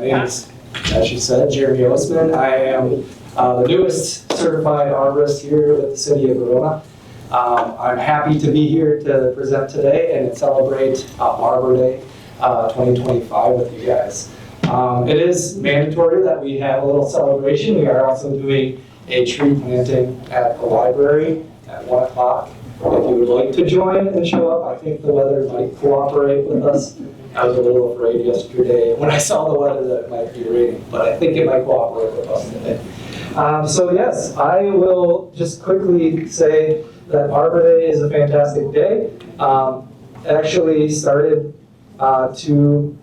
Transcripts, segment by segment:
name is, as she said, Jeremy Oestmann. I am the newest certified arborist here with the city of Verona. I'm happy to be here to present today and celebrate Arbor Day 2025 with you guys. It is mandatory that we have a little celebration. We are also doing a tree planting at the library at 1 o'clock. If you would like to join and show up, I think the weather might cooperate with us. I was a little afraid yesterday when I saw the weather that it might be raining, but I think it might cooperate with us today. So yes, I will just quickly say that Arbor Day is a fantastic day. It actually started to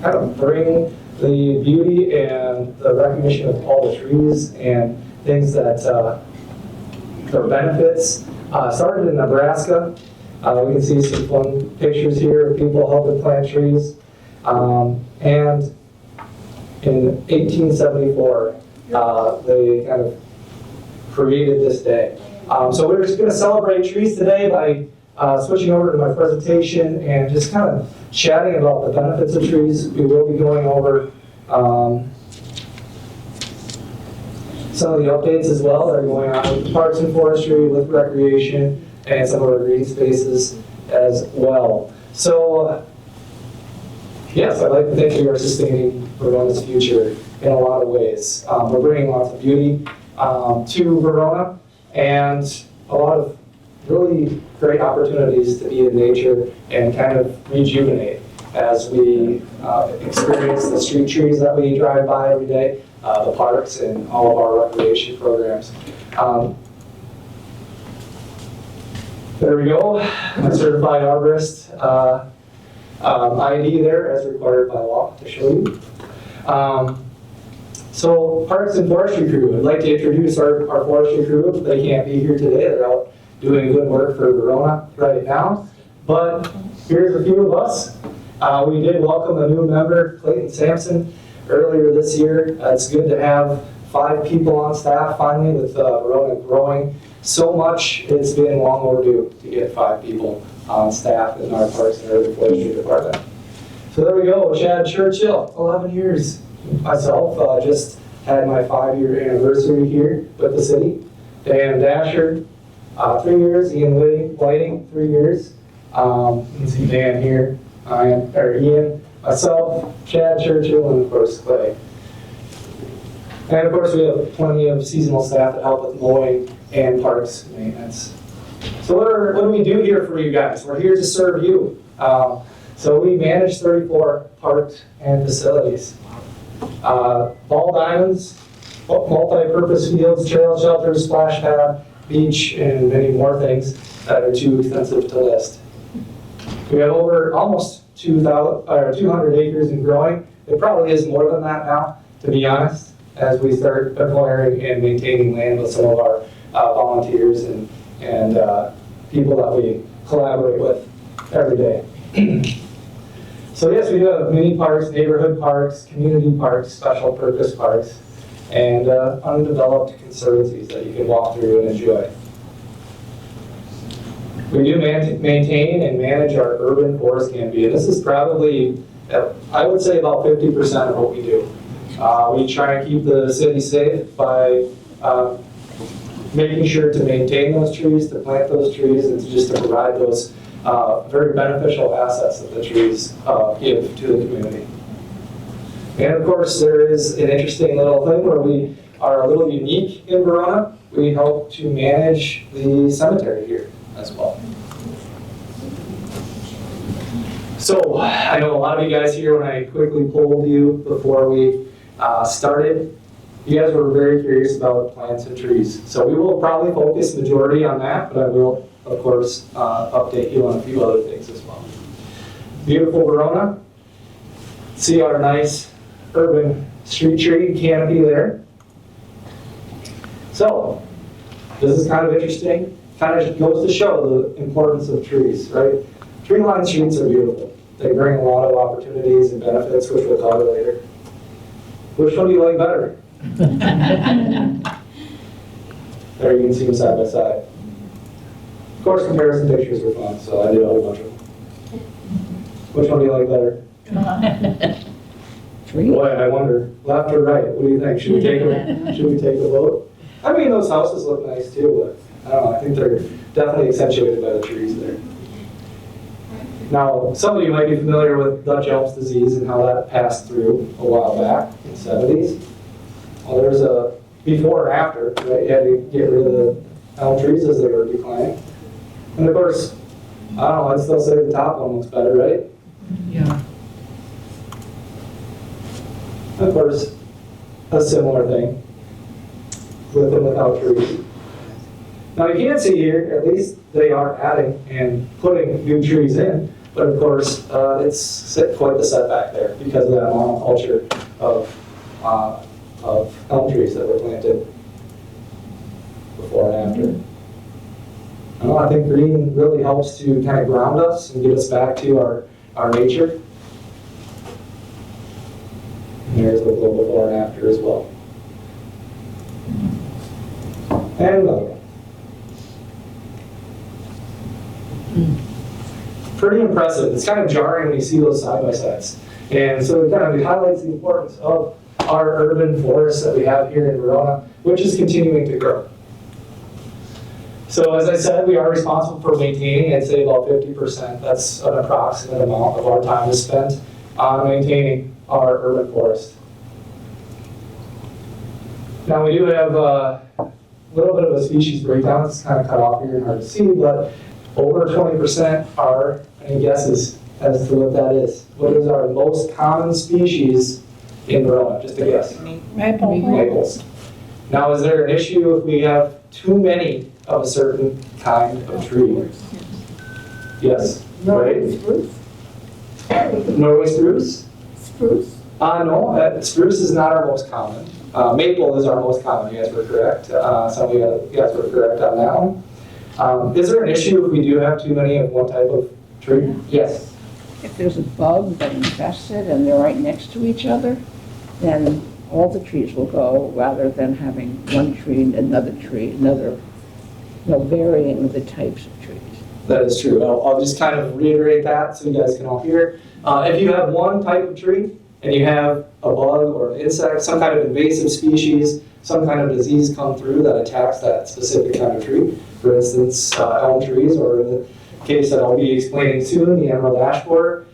kind of bring the beauty and the recognition of all the trees and things that their benefits. Started in Nebraska. We can see some fun pictures here of people helping plant trees. And in 1874, they kind of created this day. So we're just going to celebrate trees today by switching over to my presentation and just kind of chatting about the benefits of trees. We will be going over some of the updates as well that are going on with parks and forestry, with recreation, and some of our green spaces as well. So, yes, I'd like to think we are sustaining Verona's future in a lot of ways. We're bringing lots of beauty to Verona and a lot of really great opportunities to be in nature and kind of rejuvenate as we experience the street trees that we drive by every day, the parks, and all of our recreation programs. There we go, my certified arborist ID there as required by law to show you. So Parks and Forestry crew, I'd like to introduce our forestry crew. They can't be here today, they're out doing good work for Verona right now. But here's a few of us. We did welcome a new member, Clayton Sampson, earlier this year. It's good to have 5 people on staff finally with Verona growing so much. It's been long overdue to get 5 people on staff in our Parks and Urban Forestry department. So there we go, Chad Churchill, 11 years. Myself, just had my 5-year anniversary here with the city. Dan Dasher, 3 years. Ian Whiting, 3 years. You can see Dan here. Ian, myself, Chad Churchill, and of course Clay. And of course we have plenty of seasonal staff that help with mowing and parks maintenance. So what do we do here for you guys? We're here to serve you. So we manage 34 parks and facilities. Ball diamonds, multi-purpose fields, trail shelters, splash pad, beach, and many more things that are too extensive to list. We have over almost 200 acres and growing. It probably is more than that now, to be honest, as we start acquiring and maintaining land with some of our volunteers and people that we collaborate with every day. So yes, we do have mini parks, neighborhood parks, community parks, special purpose parks, and undeveloped conservancies that you can walk through and enjoy. We do maintain and manage our urban forest canopy, and this is probably, I would say, about 50% of what we do. We try and keep the city safe by making sure to maintain those trees, to plant those trees, and just to provide those very beneficial assets that the trees give to the community. And of course, there is an interesting little thing where we are a little unique in Verona. We help to manage the cemetery here as well. So I know a lot of you guys here, when I quickly polled you before we started, you guys were very curious about plants and trees. So we will probably focus majority on that, but I will, of course, update you on a few other things as well. Beautiful Verona. See our nice urban street tree canopy there. So, this is kind of interesting. Kind of goes to show the importance of trees, right? Tree-lined streets are beautiful. They bring a lot of opportunities and benefits, which we'll cover later. Which one do you like better? There you can see them side by side. Of course, comparison pictures were fun, so I did a whole bunch of them. Which one do you like better? Street? Boy, I wonder, left or right, what do you think? Should we take a vote? I mean, those houses look nice too, but I don't know, I think they're definitely accentuated by the trees there. Now, some of you might be familiar with Dutch elm disease and how that passed through a while back in the 70s. Well, there's a before and after, right? You had to get rid of the elm trees as they were declining. And of course, I don't know, I'd still say the top one looks better, right? Yeah. Of course, a similar thing with and without trees. Now you can see here, at least they are adding and putting new trees in, but of course, it's quite the setback there because of that monoculture of elm trees that were planted before and after. I think green really helps to kind of ground us and get us back to our nature. And there's a little before and after as well. And another one. Pretty impressive. It's kind of jarring when you see those side-by-sides. And so it kind of highlights the importance of our urban forests that we have here in Verona, which is continuing to grow. So as I said, we are responsible for maintaining, I'd say about 50%. That's an approximate amount of our time is spent on maintaining our urban forest. Now we do have a little bit of a species breakdown. It's kind of cut off here and hard to see, but over 20% are, any guesses as to what that is? What is our most common species in Verona? Just a guess. Maples. Now is there an issue if we have too many of a certain kind of tree? Yes. Norway spruce? Norway spruce? Spruce? No, spruce is not our most common. Maple is our most common. You guys were correct. Some of you guys were correct on that one. Is there an issue if we do have too many of one type of tree? Yes. If there's a bug that infests it and they're right next to each other, then all the trees will go rather than having one tree, another, varying the types of trees. That is true. I'll just kind of reiterate that so you guys can all hear. If you have one type of tree and you have a bug or an insect, some kind of invasive species, some kind of disease come through that attacks that specific kind of tree, for instance, elm trees, or in the case that I'll be explaining soon, the emerald ash borer,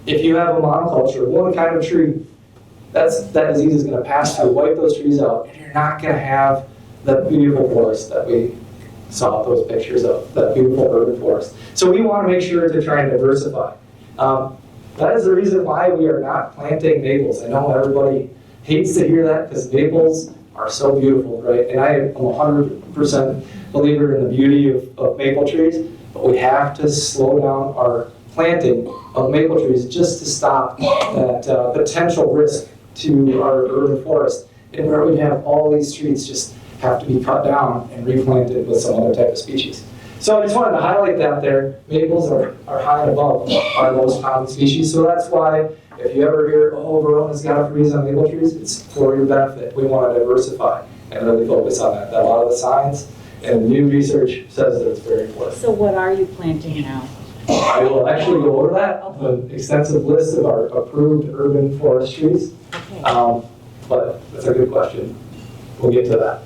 if you have a monoculture, one kind of tree, that disease is going to pass through, wipe those trees out, and you're not going to have that beautiful forest that we saw those pictures of, that beautiful urban forest. So we want to make sure to try and diversify. That is the reason why we are not planting maples. I know everybody hates to hear that because maples are so beautiful, right? And I am 100% believer in the beauty of maple trees, but we have to slow down our planting of maple trees just to stop that potential risk to our urban forest, and where we have all these trees just have to be cut down and replanted with some other type of species. So I just wanted to highlight that there. Maples are high and above our most common species, so that's why if you ever hear, oh, Verona's got to freeze on maple trees, it's for your benefit. We want to diversify and really focus on that. That a lot of the science and new research says that it's very important. So what are you planting now? I will actually go over that, an extensive list of our approved urban forest trees. Okay. But that's a good question. We'll get to that.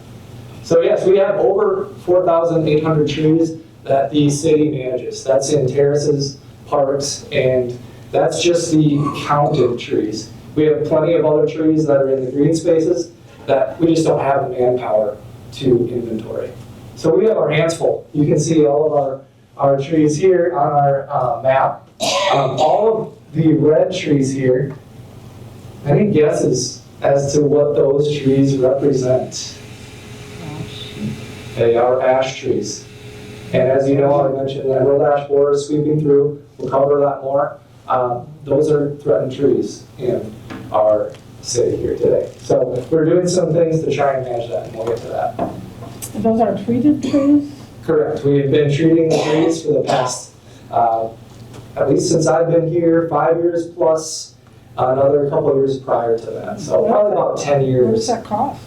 So yes, we have over 4,800 trees that the city manages. That's in terraces, parks, and that's just the counted trees. We have plenty of other trees that are in the green spaces that we just don't have the manpower to inventory. So we have our hands full. You can see all of our trees here on our map. All of the red trees here, any guesses as to what those trees represent? They are ash trees. And as you know, I mentioned the emerald ash borer sweeping through. We'll cover that more. Those are threatened trees in our city here today. So we're doing some things to try and manage that, and we'll get to that. And those are treated trees? Correct. We've been treating the trees for the past, at least since I've been here, 5 years plus another couple of years prior to that. So probably about 10 years. What's that cost?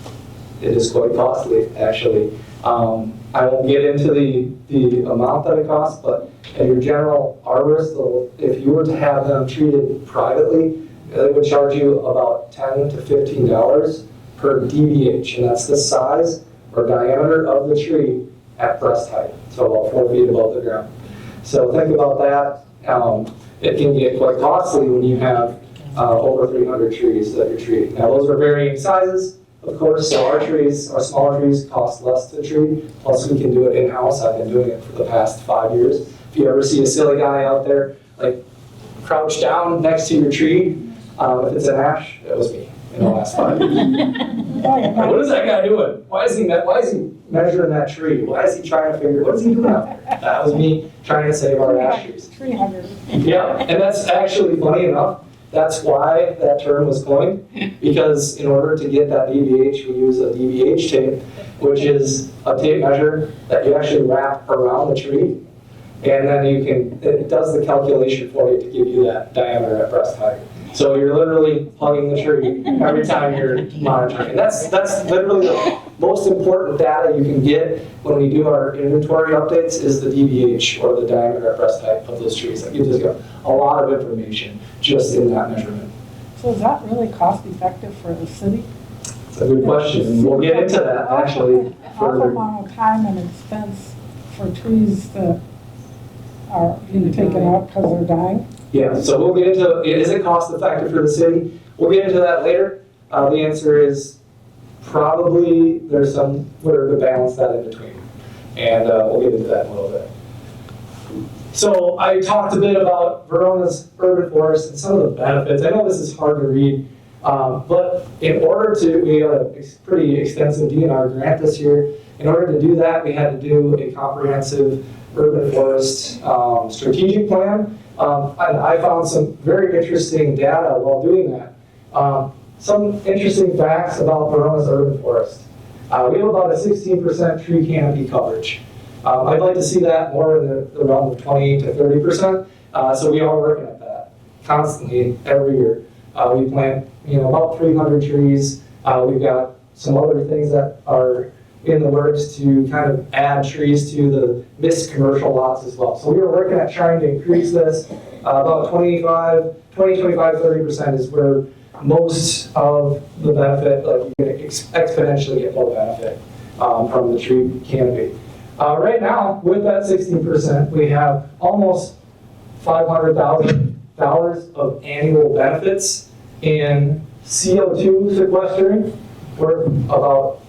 It is quite costly, actually. I won't get into the amount that it costs, but at your general arborist, if you were to have them treated privately, they would charge you about $10 to $15 per DBH, and that's the size or diameter of the tree at breast height, so about 4 feet above the ground. So think about that. It can get quite costly when you have over 300 trees that you're treating. Now, those are varying sizes, of course, so our trees, our smaller trees cost less to treat, plus we can do it in-house. I've been doing it for the past 5 years. If you ever see a silly guy out there, like, crouched down next to your tree, if it's an ash, it was me in the last 5 years. What is that guy doing? Why is he measuring that tree? Why is he trying to figure, what is he doing out there? That was me trying to save our ash trees. Tree hugger. Yeah, and that's actually funny enough. That's why that term was coined, because in order to get that DBH, we use a DBH tape, which is a tape measure that you actually wrap around the tree, and then it does the calculation for you to give you that diameter at breast height. So you're literally hugging the tree every time you're monitoring. And that's literally the most important data you can get when we do our inventory updates is the DBH, or the diameter at breast height of those trees. That gives us a lot of information just in that measurement. So is that really cost effective for the city? It's a good question. We'll get into that actually Awful further. amount of time and expense for trees that are being taken out because they're dying. Yeah, so we'll get into, is it cost effective for the city? We'll get into that later. The answer is probably there's somewhere to balance that in between. And we'll get into that in a little bit. So I talked a bit about Verona's urban forest and some of the benefits. I know this is hard to read, but in order to, we had a pretty extensive DNR grant this year. In order to do that, we had to do a comprehensive urban forest strategic plan. And I found some very interesting data while doing that. Some interesting facts about Verona's urban forest. We have about a 16% tree canopy coverage. I'd like to see that more in the realm of 20 to 30%. So we are working at that constantly every year. We plant, about 300 trees. We've got some other things that are in the works to kind of add trees to the missed commercial lots as well. So we are working at trying to increase this. About 25, 30% is where most of the benefit, like you're going to exponentially get more benefit from the tree canopy. Right now, with that 16%, we have almost $500,000 of annual benefits in CO2 sequestering. We're about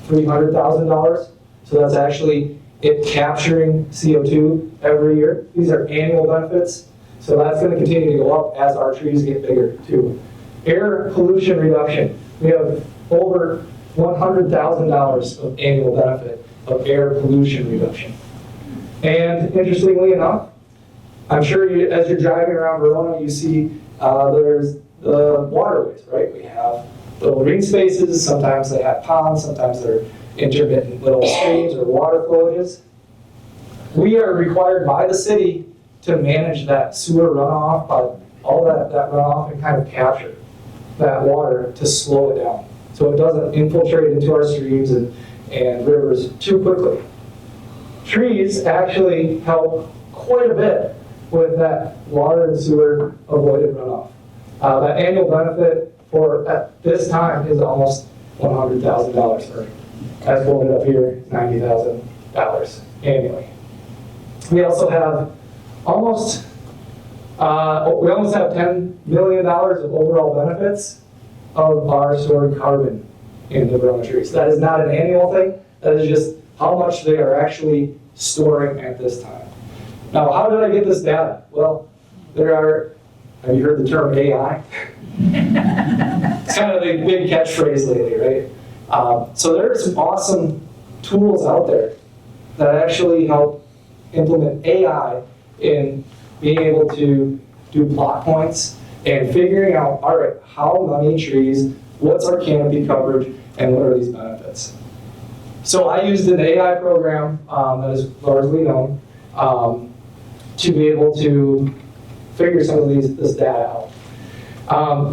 $300,000. So that's actually it capturing CO2 every year. These are annual benefits. So that's going to continue to go up as our trees get bigger too. Air pollution reduction. We have over $100,000 of annual benefit of air pollution reduction. And interestingly enough, I'm sure as you're driving around Verona, you see there's the waterways, right? We have little green spaces, sometimes they have ponds, sometimes they're intermittent little streams or water flowages. We are required by the city to manage that sewer runoff, all that runoff, and kind of capture that water to slow it down so it doesn't infiltrate into our streams and rivers too quickly. Trees actually help quite a bit with that water and sewer avoided runoff. That annual benefit for at this time is almost $100,000, or as quoted up here, $90,000 annually. We also have almost have $10 million of overall benefits of our stored carbon in the Verona trees. That is not an annual thing. That is just how much they are actually storing at this time. Now, how did I get this data? Well, have you heard the term AI? It's kind of the big catchphrase lately, right? So there are some awesome tools out there that actually help implement AI in being able to do plot points and figuring out, all right, how many trees, what's our canopy coverage, and what are these benefits? So I used an AI program that is largely known to be able to figure some of this data out.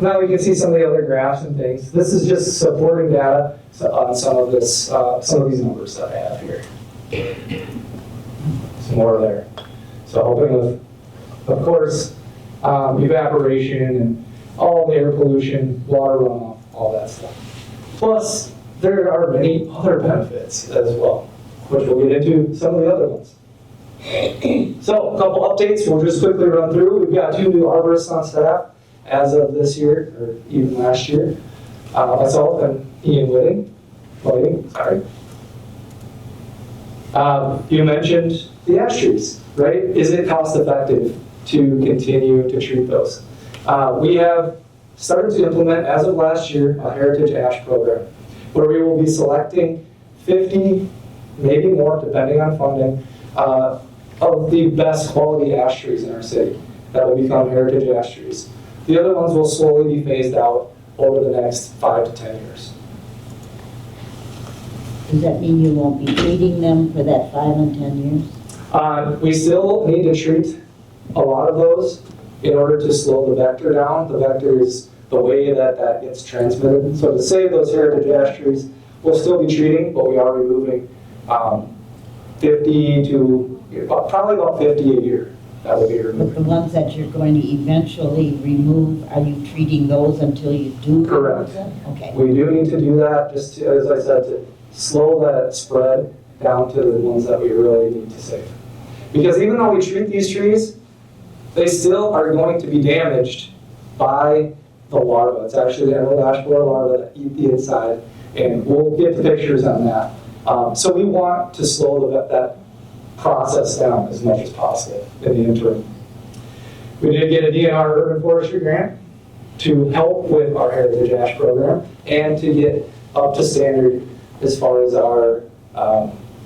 Now we can see some of the other graphs and things. This is just supporting data on some of these numbers that I have here. Some more there. So helping with, of course, evaporation all the air pollution, water runoff, all that stuff. Plus, there are many other benefits as well, which we'll get into some of the other ones. So, a couple updates we'll just quickly run through. We've got 2 new arborists on staff as of this year, or even last year. Myself and Ian Whiting, sorry. You mentioned the ash trees, right? Is it cost effective to continue to treat those? We have started to implement, as of last year, a heritage ash program, where we will be selecting 50, maybe more, depending on funding, of the best quality ash trees in our city that will become heritage ash trees. The other ones will slowly be phased out over the next 5 to 10 years. Does that mean you won't be treating them for that 5 and 10 years? We still need to treat a lot of those in order to slow the vector down. The vector is the way that that gets transmitted. So to save those heritage ash trees, we'll still be treating, but we are removing 50 to probably about 50 a year. That will be But removed. the ones that you're going to eventually remove, are you treating those until you do? Correct. remove them? Okay. We do need to do that, just to, as I said, to slow that spread down to the ones that we really need to save. Because even though we treat these trees, they still are going to be damaged by the larvae. It's actually the emerald ash borer larvae that eat the inside, and we'll get the pictures on that. So we want to slow that process down as much as possible in the interim. We did get a DNR urban forestry grant to help with our heritage ash program and to get up to standard as far as our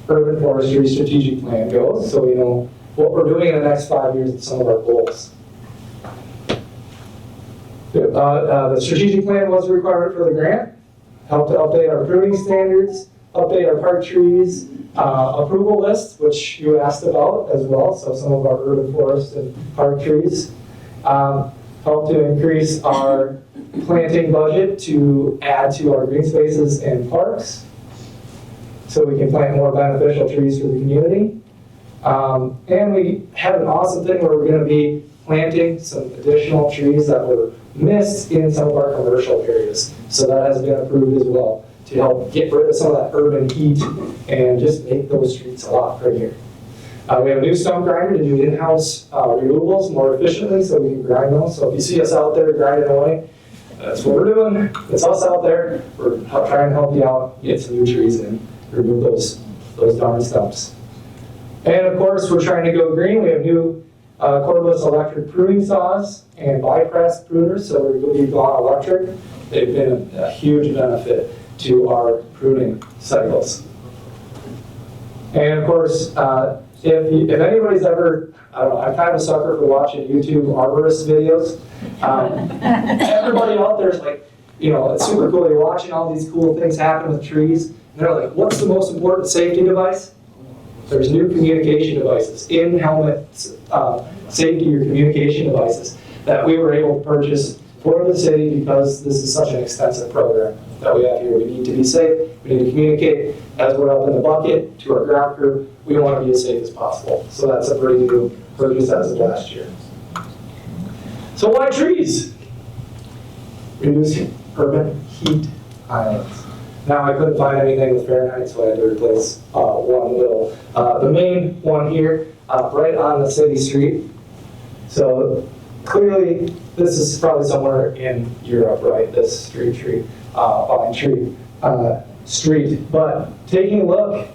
urban forestry strategic plan goes, so we know what we're doing in the next 5 years and some of our goals. The strategic plan was a requirement for the grant, helped to update our pruning standards, update our park trees, approval list, which you asked about as well, so some of our urban forest and park trees. Helped to increase our planting budget to add to our green spaces and parks, so we can plant more beneficial trees for the community. And we have an awesome thing where we're going to be planting some additional trees that were missed in some of our commercial areas. So that has been approved as well to help get rid of some of that urban heat and just make those streets a lot prettier. We have a new stump grinder to do in-house removals more efficiently so we can grind those. So if you see us out there grinding away, that's what we're doing. It's us out there. We're trying to help you out, get some new trees in, remove those darn stumps. And of course, we're trying to go green. We have new cordless electric pruning saws and bypass pruners, so we've gone electric. They've been a huge benefit to our pruning cycles. And of course, if anybody's ever, I don't know, I'm kind of a sucker for watching YouTube arborist videos. Everybody out there is like, you know, it's super cool. You're watching all these cool things happen with trees. And they're like, what's the most important safety device? There's new communication devices, in-helmet safety or communication devices that we were able to purchase for the city because this is such an extensive program that we have here. We need to be safe. We need to communicate as we're up in the bucket to our ground crew. We want to be as safe as possible. So that's a pretty new purchase as of last year. So why trees? Reduce urban heat islands. Now, I couldn't find anything with Fahrenheit, so I had to replace one little. The main one here, right on the city street. So clearly, this is probably somewhere in Europe, right? This pine tree street. But taking a look,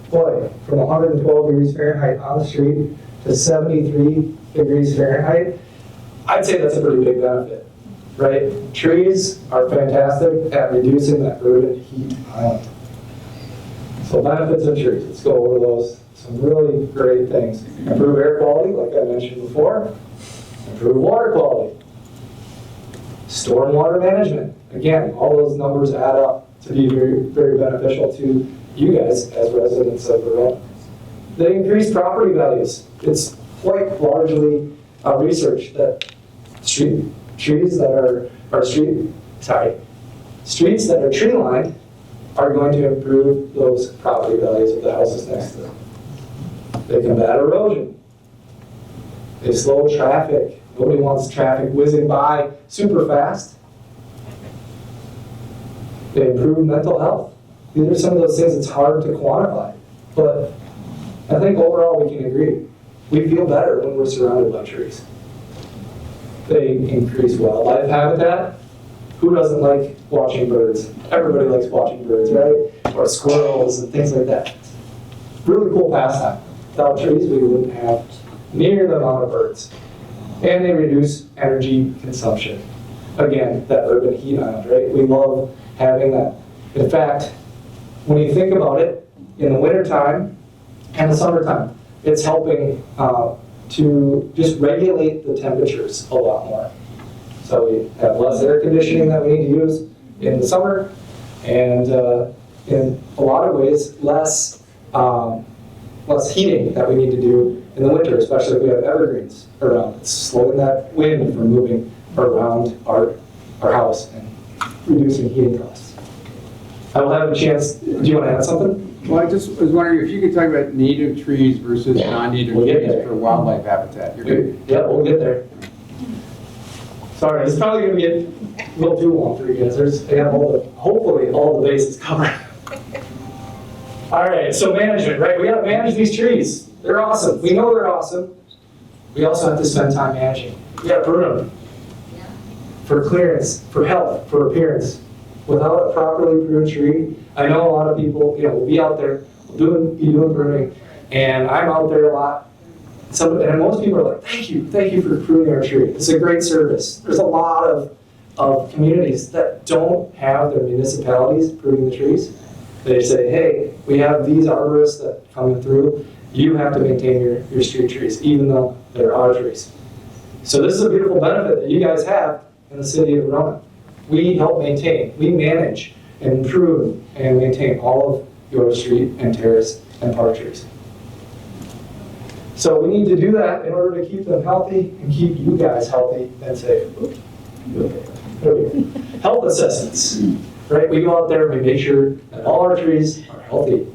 boy, from 112 degrees Fahrenheit on the street to 73 degrees Fahrenheit, I'd say that's a pretty big benefit. Right? Trees are fantastic at reducing that urban heat island. So benefits of trees, let's go over those. Some really great things. Improve air quality, like I mentioned before. Improve water quality. Stormwater management. Again, all those numbers add up to be very, very beneficial to you guys as residents of Verona. They increase property values. It's quite largely researched that streets that are tree lined are going to improve those property values of the houses next to them. They combat erosion. They slow traffic. Nobody wants traffic whizzing by super fast. They improve mental health. These are some of those things that's hard to quantify. But I think overall we can agree. We feel better when we're surrounded by trees. They increase wildlife habitat. Who doesn't like watching birds? Everybody likes watching birds, right? Or squirrels and things like that. Really cool pastime. Without trees, we wouldn't have near the amount of birds. And they reduce energy consumption. Again, that urban heat island, right? We love having that. In fact, when you think about it, in the wintertime and the summertime, it's helping to just regulate the temperatures a lot more. So we have less air conditioning that we need to use in the summer, and in a lot of ways, less heating that we need to do in the winter, especially if we have evergreens around. It's slowing that wind from moving around our house and reducing heating costs. I will have a chance. Do you want to add something? Well, I just was wondering if you could talk about native trees versus non-native We'll get trees there. for wildlife habitat. You're good? Yeah, we'll get there. Sorry, it's probably going to get a little too long for you guys. I have hopefully all the bases covered. All right, so management, right? We got to manage these trees. They're awesome. We know they're awesome. We also have to spend time managing. We got to prune them for clearance, for health, for appearance. Without a properly pruned tree, I know a lot of people, will be out there, be doing pruning, and I'm out there a lot. And most people are like, thank you for pruning our tree. It's a great service. There's a lot of communities that don't have their municipalities pruning the trees. They say, hey, we have these arborists that come through. You have to maintain your street trees, even though they're our trees. So this is a beautiful benefit that you guys have in the city of Verona. We help maintain, we manage and prune and maintain all of your street and terrace and park trees. So we need to do that in order to keep them healthy and keep you guys healthy and safe. Health assessments, right? We go out there and we make sure that all our trees are healthy.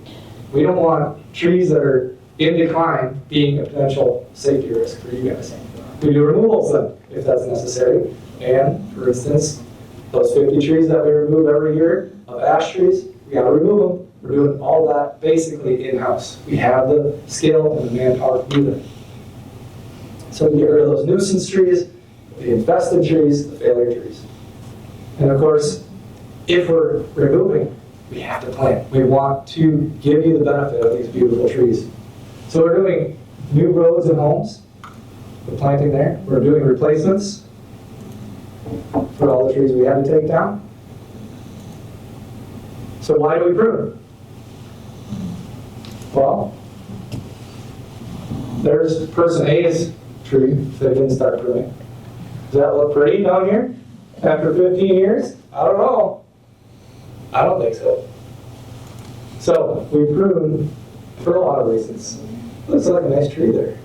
We don't want trees that are in decline being a potential safety risk for you guys. We do removals then, if that's necessary. And, for instance, those 50 trees that we remove every year of ash trees, we gotta remove them. We're doing all that basically in-house. We have the skill and the manpower to do that. So we get rid of those nuisance trees, the infested trees, the failure trees. And of course, if we're removing, we have to plant. We want to give you the benefit of these beautiful trees. So we're doing new roads and homes. We're planting there. We're doing replacements for all the trees we had to take down. So why do we prune? Well, there's person A's tree that didn't start pruning. Does that look pretty down here after 15 years? I don't know. I don't think so. So we prune for a lot of reasons. Looks like a nice tree there.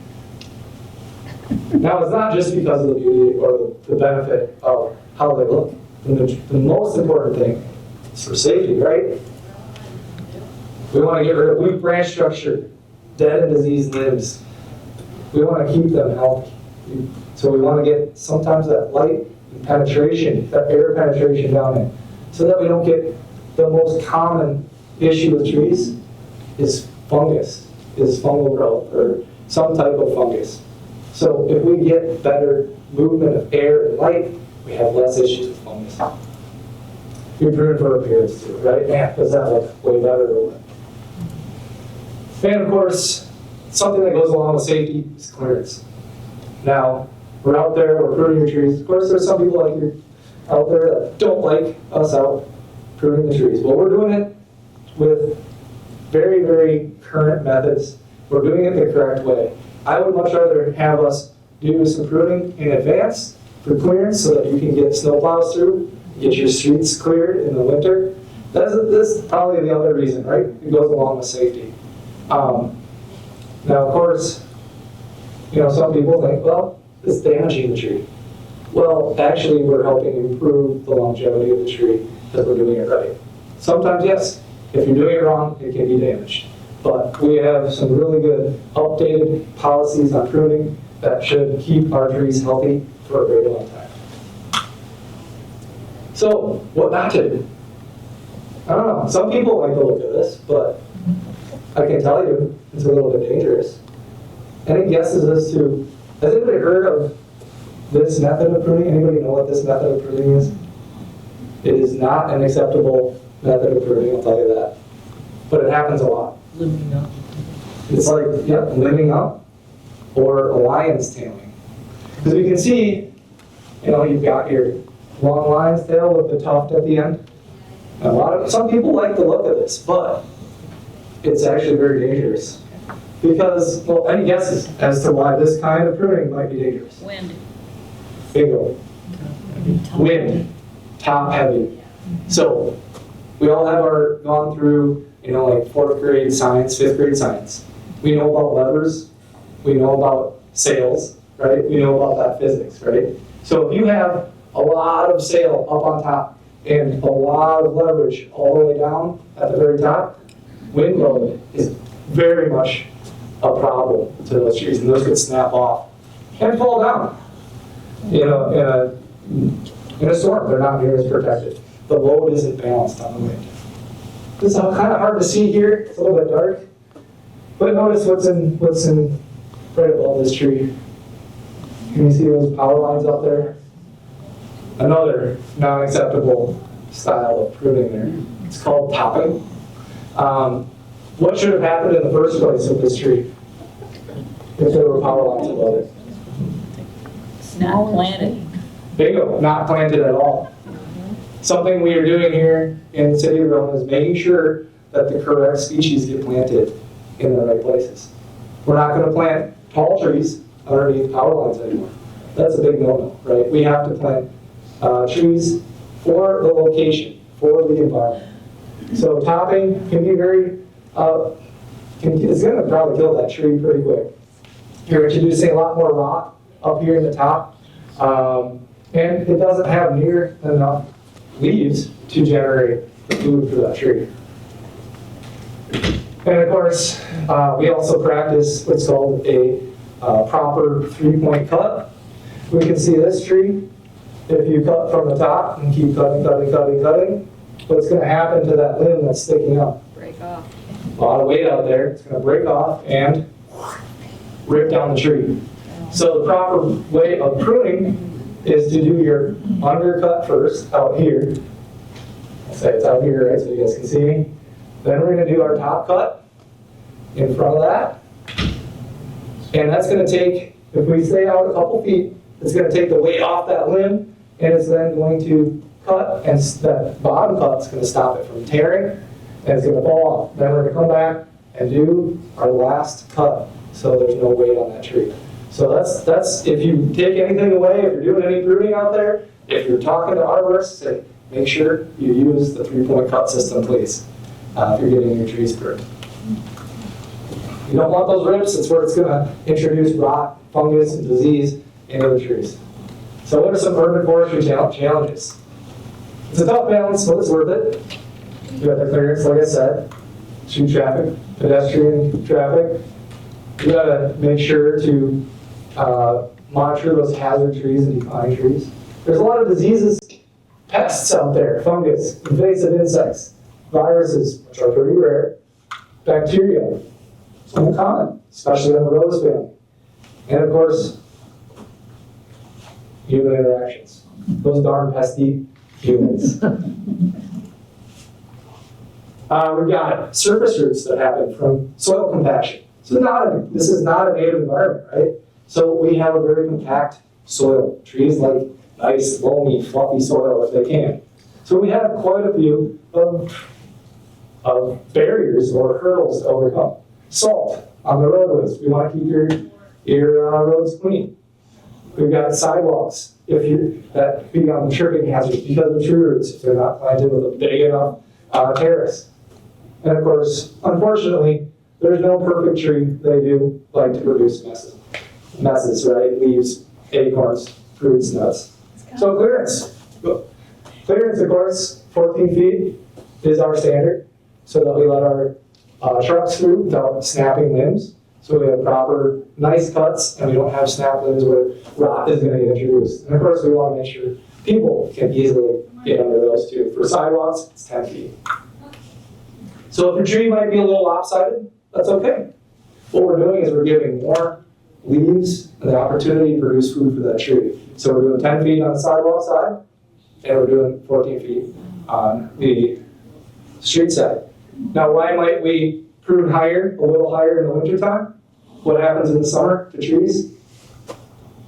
Now, it's not just because of the beauty or the benefit of how they look. The most important thing is for safety, right? We want to get rid of weak branch structure, dead and diseased limbs. We want to keep them healthy. So we want to get sometimes that light and penetration, that air penetration down in, so that we don't get the most common issue with trees is fungus, is fungal growth, or some type of fungus. So if we get better movement of air and light, we have less issues with fungus. We prune for appearance too, right? Man, does that look way better or what? And of course, something that goes along with safety is clearance. Now, we're out there, we're pruning your trees. Of course, there's some people like you out there that don't like us out pruning the trees. Well, we're doing it with very, very current methods. We're doing it the correct way. I would much rather have us do some pruning in advance for clearance so that you can get snowplows through, get your streets cleared in the winter. This is probably the other reason, right? It goes along with safety. Now, of course, some people think, well, it's damaging the tree. Well, actually, we're helping improve the longevity of the tree because we're doing it right. Sometimes, yes, if you're doing it wrong, it can be damaged. But we have some really good updated policies on pruning that should keep our trees healthy for a very long time. So, what not to do? I don't know. Some people like the look of this, but I can tell you it's a little bit dangerous. Any guesses as to, has anybody heard of this method of pruning? Anybody know what this method of pruning is? It is not an acceptable method of pruning, I'll tell you that. But it happens a lot. It's like, yep, limbing up or a lion's tailing. Because you can see, you've got your long lion's tail with the tuft at the end. And some people like the look of this, but it's actually very dangerous. Because, well, any guesses as to why this kind of pruning might be dangerous? Wind. Bingo. Wind, top heavy. So, we all have gone through, like 4th grade science, 5th grade science. We know about levers, we know about sails, right? We know about that physics, right? So if you have a lot of sail up on top and a lot of leverage all the way down at the very top, wind load is very much a problem to those trees, and those could snap off and fall down. In a storm, they're not near as protected. The load isn't balanced on the wind. This is kind of hard to see here. It's a little bit dark, but notice what's in right above this tree. Can you see those power lines out there? Another non-acceptable style of pruning there. It's called topping. What should have happened in the first place with this tree if there were power lines above it? It's not planted. Bingo, not planted at all. Something we are doing here in the city of Verona is making sure that the correct species get planted in the right places. We're not going to plant tall trees underneath power lines anymore. That's a big no-no, right? We have to plant trees for the location, for the environment. So topping can be very, it's going to probably kill that tree pretty quick. You're introducing a lot more rock up here in the top, and it doesn't have near enough leaves to generate food for that tree. And of course, we also practice what's called a proper 3-point cut. We can see this tree. If you cut from the top and keep cutting, what's going to happen to that limb that's sticking up? Break off. A lot of weight out there. It's going to break off and rip down the tree. So the proper way of pruning is to do your undercut first, out here. I'll say it's out here, right, so you guys can see me. Then we're going to do our top cut in front of that. And that's going to take, if we stay out a couple feet, it's going to take the weight off that limb, and it's then going to cut, and that bottom cut's going to stop it from tearing, and it's going to fall off. Then we're going to come back and do our last cut, so there's no weight on that tree. So that's if you take anything away, if you're doing any pruning out there, if you're talking to arborists, say, make sure you use the 3-point cut system, please, if you're getting your trees pruned. You don't want those rips, it's where it's going to introduce rot, fungus, and disease into the trees. So what are some urban forestry challenges? It's a tough balance, but it's worth it. You got the clearance, like I said, street traffic, pedestrian traffic. You got to make sure to monitor those hazard trees and declining trees. There's a lot of diseases, pests out there, fungus, invasive insects, viruses, which are pretty rare, bacteria, uncommon, especially in the rose family. And of course, human interactions. Those darn pesky humans. We've got surface roots that happen from soil compaction. So this is not a native environment, right? So we have a very compact soil. Trees like nice, loamy, fluffy soil if they can. So we have quite a few of barriers or hurdles to overcome. Salt on the roadways. We want to keep your roads clean. We've got sidewalks that become tripping hazards because of tree roots if they're not planted with a big enough terrace. And of course, unfortunately, there's no perfect tree. They do like to produce messes, right? Leaves, acorns, fruits, nuts. So clearance. Clearance, of course, 14 feet is our standard so that we let our trucks through without snapping limbs. So we have proper, nice cuts, and we don't have snap limbs where rot is going to get introduced. And of course, we want to make sure people can easily get under those too. For sidewalks, it's 10 feet. So if your tree might be a little lopsided, that's okay. What we're doing is we're giving more leaves and the opportunity to produce food for that tree. So we're doing 10 feet on the sidewalk side, and we're doing 14 feet on the street side. Now, why might we prune higher, a little higher in the wintertime? What happens in the summer to trees?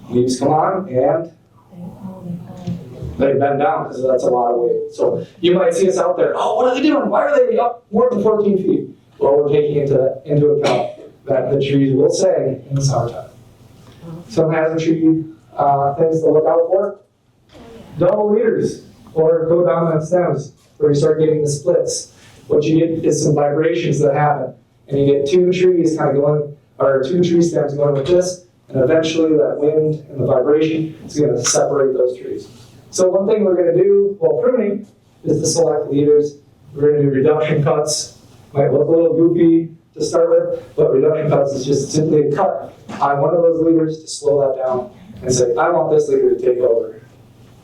Leaves come on and they bend down because that's a lot of weight. So you might see us out there, oh, what are they doing? Why are they up more than 14 feet? Well, we're taking into account that the trees will sag in the summertime. Some hazard tree things to look out for. Double leaders or co-dominant stems where you start getting the splits. What you get is some vibrations that happen. And you get two trees kind of going, or two tree stems going like this, and eventually that wind and the vibration is going to separate those trees. So one thing we're going to do while pruning is to select leaders. We're going to do reduction cuts. Might look a little goofy to start with, but reduction cuts is just simply a cut on one of those leaders to slow that down and say, I want this leader to take over.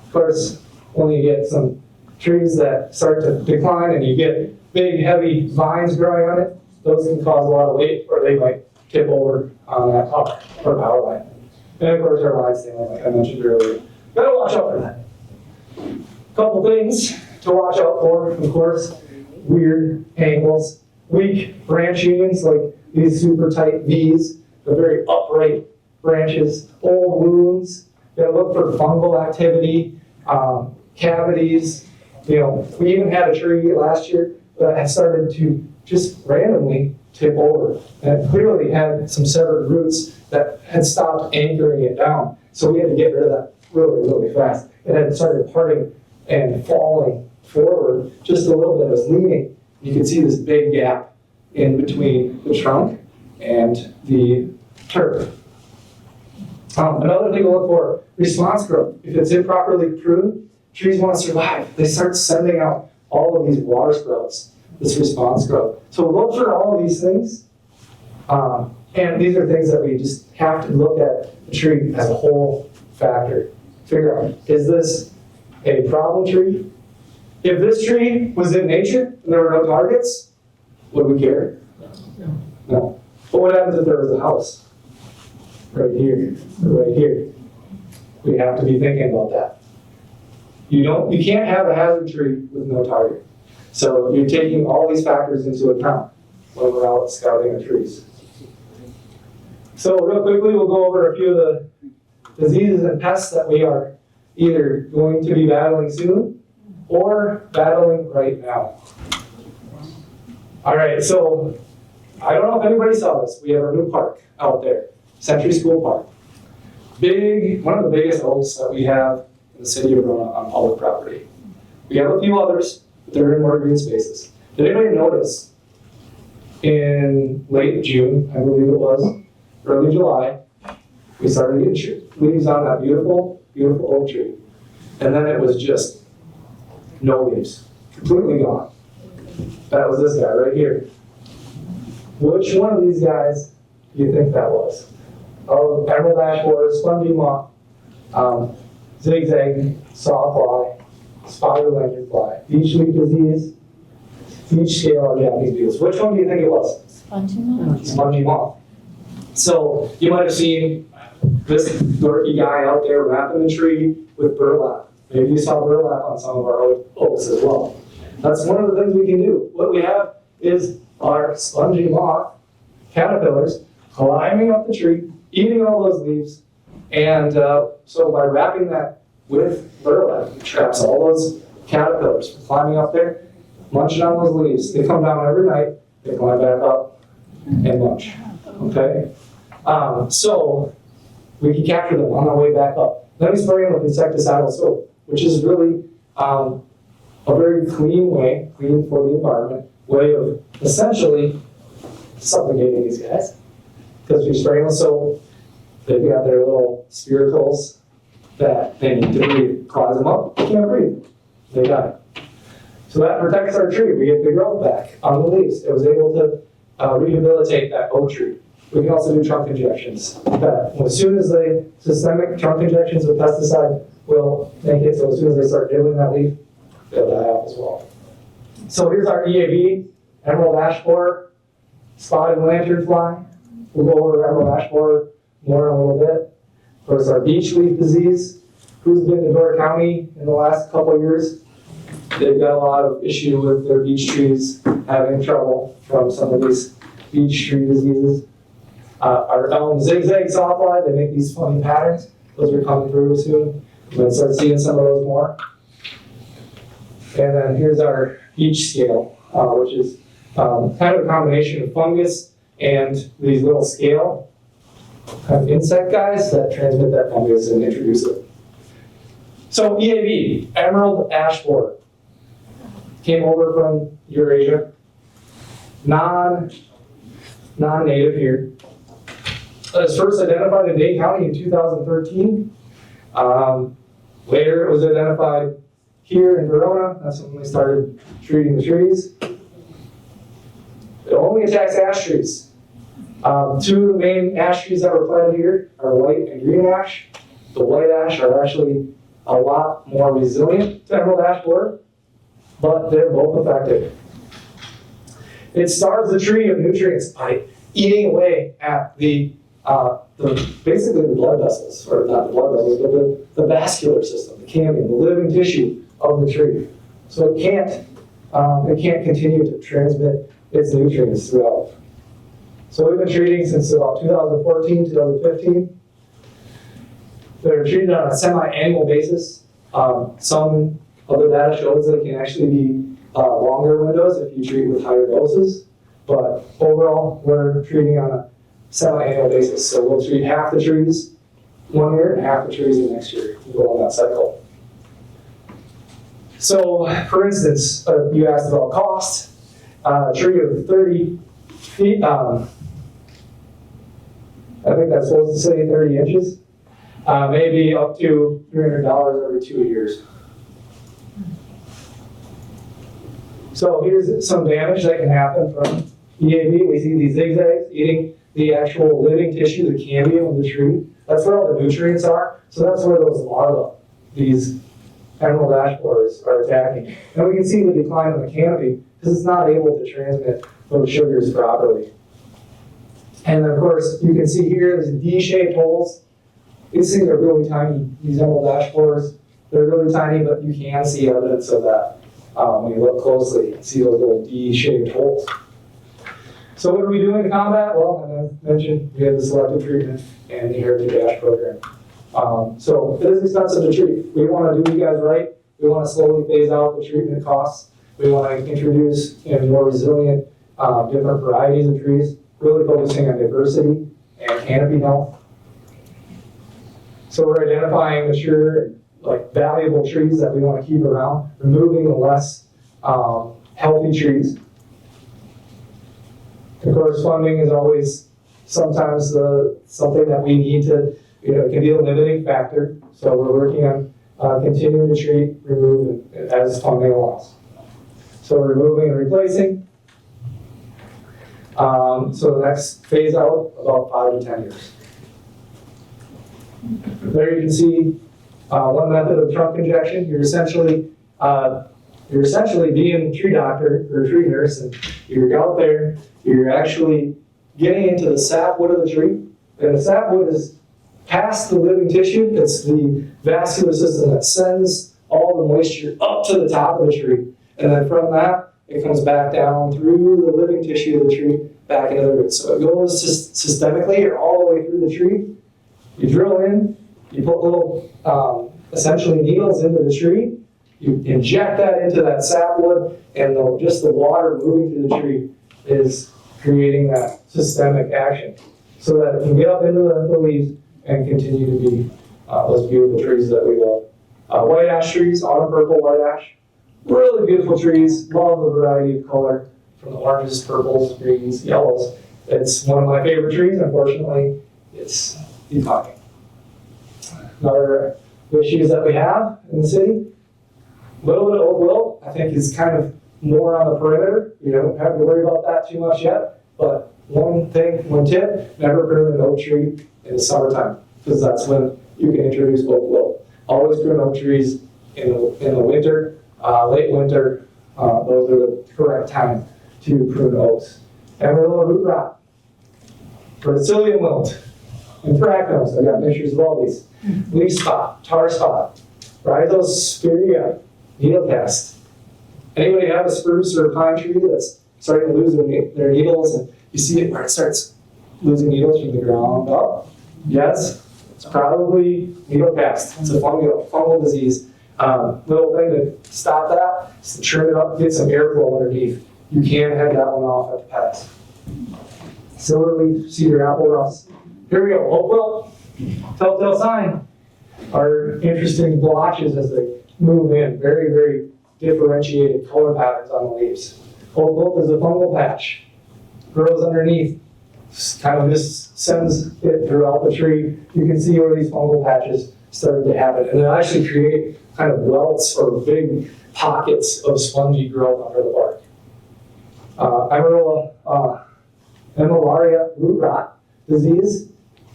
Of course, when you get some trees that start to decline and you get big, heavy vines growing on it, those can cause a lot of weight, or they might tip over on that power line. And of course, our line stand, like I mentioned earlier. Gotta watch out for that. Couple things to watch out for, of course, weird angles, weak branch unions, like these super tight V's, the very upright branches, old wounds. You gotta look for fungal activity, cavities. You know, we even had a tree last year that had started to just randomly tip over. And it clearly had some severed roots that had stopped anchoring it down. So we had to get rid of that really, really fast. It had started parting and falling forward just a little bit. It was leaning. You could see this big gap in between the trunk and the turf. Another thing to look for, response growth. If it's improperly pruned, trees want to survive. They start sending out all of these water sprouts, this response growth. So look for all of these things. And these are things that we just have to look at the tree as a whole factor. Figure out, is this a problem tree? If this tree was in nature and there were no targets, would we care? No. But what happens if there was a house? Right here, or right here. We have to be thinking about that. You can't have a hazard tree with no target. So you're taking all these factors into account when we're out scouting the trees. So real quickly, we'll go over a few of the diseases and pests that we are either going to be battling soon or battling right now. All right, so I don't know if anybody saw this. We have a new park out there, Century School Park. One of the biggest oaks that we have in the city of Verona on public property. We have a few others, but they're in more green spaces. Did anybody notice in late June, I believe it was, early July, we started getting leaves on that beautiful, beautiful oak tree. And then it was just no leaves, completely gone. That was this guy right here. Which one of these guys do you think that was? Oh, emerald ash borer, spongy moth, zigzag sawfly, spider lantern fly, beech leaf disease, beech scale on Japanese beetles. Which one do you think it was? Spongy moth. Spongy moth. So you might have seen this dorky guy out there wrapping the tree with burlap. Maybe you saw burlap on some of our oaks as well. That's one of the things we can do. What we have is our spongy moth caterpillars climbing up the tree, eating all those leaves, and so by wrapping that with burlap, it traps all those caterpillars from climbing up there, munching on those leaves. They come down every night, they climb back up and munch. Okay? So we can capture them on our way back up. Then we spray them with insecticidal soap, which is really a very clean way, clean for the environment, way of essentially suffocating these guys. Because if you spray them with soap, they've got their little spiracles that they need to breathe. Close them up, they can't breathe. They die. So that protects our tree. We get the growth back on the leaves. It was able to rehabilitate that oak tree. We can also do trunk injections. As soon as systemic trunk injections with pesticide will make it so as soon as they start nibbling that leaf, they'll die off as well. So here's our EAB, emerald ash borer, spotted lanternfly. We'll go over emerald ash borer more in a little bit. Of course, our beech leaf disease. Who's been to Door County in the last couple of years? They've got a lot of issue with their beech trees having trouble from some of these beech tree diseases. Our elm zigzag sawfly, they make these funny patterns. Those are coming through soon. We're going to start seeing some of those more. And then here's our beech scale, which is kind of a combination of fungus and these little scale kind of insect guys that transmit that fungus and introduce it. So EAB, emerald ash borer, came over from Eurasia, non-native here. It was first identified in Dane County in 2013. Later, it was identified here in Verona. That's when they started treating the trees. It only attacks ash trees. Two of the main ash trees that were planted here are white and green ash. The white ash are actually a lot more resilient to emerald ash borer, but they're both effective. It starves the tree of nutrients by eating away at basically the blood vessels, or not the blood vessels, but the vascular system, the cambium, the living tissue of the tree. So it can't continue to transmit its nutrients throughout. So we've been treating since about 2014, 2015. They're treated on a semi-annual basis. Some other data shows that it can actually be longer windows if you treat with higher doses. But overall, we're treating on a semi-annual basis. So we'll treat half the trees one year and half the trees the next year. We'll go on that cycle. So, for instance, you asked about cost. A tree of 30 feet, I think that's supposed to say 30 inches, maybe up to $300 every 2 years. So here's some damage that can happen from EAB. We see these zigzags eating the actual living tissue, the cambium of the tree. That's where all the nutrients are. So that's where those larvae, these emerald ash borers, are attacking. And we can see the decline in the canopy because it's not able to transmit those sugars properly. And then, of course, you can see here these D-shaped holes. These things are really tiny, these emerald ash borers. They're really tiny, but you can see evidence of that when you look closely. You can see those little D-shaped holes. So what are we doing to combat? Well, I mentioned we have the selective treatment and the heritage ash program. So it is expensive to treat. We want to do you guys right. We want to slowly phase out the treatment costs. We want to introduce more resilient, different varieties of trees, really focusing on diversity and canopy health. So we're identifying mature, valuable trees that we want to keep around, removing the less healthy trees. Of course, funding is always sometimes something that we need to, it can be a limiting factor. So we're working on continuing to treat, remove as funding allows. So removing and replacing. So the next phase out, about 5 to 10 years. There you can see one method of trunk injection. You're essentially being a tree doctor or a tree nurse, and you're out there, you're actually getting into the sapwood of the tree. And the sapwood is past the living tissue. It's the vascular system that sends all the moisture up to the top of the tree. And then from that, it comes back down through the living tissue of the tree, back into the roots. So it goes systemically or all the way through the tree. You drill in, you put little, essentially needles into the tree, you inject that into that sapwood, and just the water moving through the tree is creating that systemic action so that it can get up into the leaves and continue to be those beautiful trees that we love. White ash trees, autumn purple white ash, really beautiful trees, love the variety of color from the oranges, purples, greens, yellows. It's one of my favorite trees. Unfortunately, it's declining. Another issues that we have in the city, a little bit of oak wilt, I think is kind of more on the perimeter. You don't have to worry about that too much yet, but one tip, never prune an oak tree in the summertime, because that's when you can introduce oak wilt. Always prune oak trees in the winter, late winter, those are the correct time to prune oaks. Amarillo root rot, Brazilian wilt, anthracnose, I got pictures of all these. Leaf spot, tar spot, rhizosphaeria, needle cast. Anybody have a spruce or a pine tree that's starting to lose their needles, and you see it where it starts losing needles from the ground up? Yes, it's probably needle cast. It's a fungal disease. Little thing to stop that is to trim it up, get some airflow underneath. You can head that one off at the pass. Silverleaf, cedar apple rust. Here we go, oak wilt, telltale sign. Our interesting blotches as they move in, very, very differentiated color patterns on the leaves. Oak wilt is a fungal patch, grows underneath, kind of just sends it throughout the tree. You can see where these fungal patches started to happen, and they actually create kind of welts or big pockets of spongy growth under the bark. Amylaria root rot disease,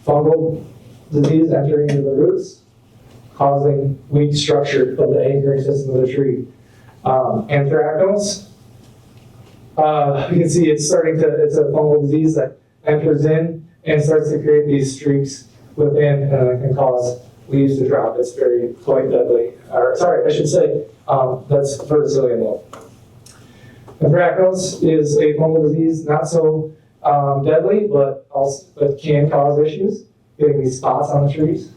fungal disease entering into the roots, causing weak structure of the anchoring system of the tree. Anthracnose, you can see it's a fungal disease that enters in and starts to create these streaks within, and it can cause leaves to drop. It's quite deadly. Or, sorry, I should say, that's Brazilian wilt. Anthracnose is a fungal disease, not so deadly, but can cause issues, getting these spots on the trees.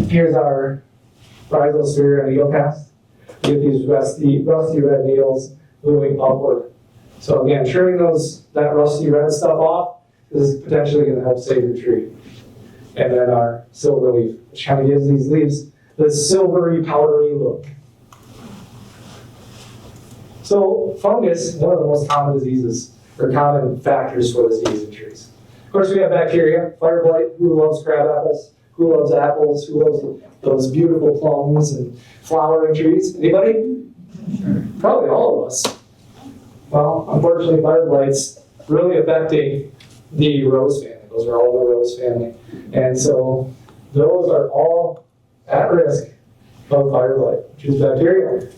Here's our rhizosphaeria needle cast. You get these rusty red needles moving upward. So again, trimming that rusty red stuff off is potentially going to help save your tree. And then our silver leaf, which kind of gives these leaves this silvery, powdery look. So fungus, one of the most common diseases, or common factors for disease in trees. Of course, we have bacteria, fire blight. Who loves crab apples? Who loves apples? Who loves those beautiful plums and flowering trees? Anybody? Probably all of us. Well, unfortunately, fire blight's really affecting the rose family. Those are all the rose family. And so those are all at risk of fire blight, which is bacteria.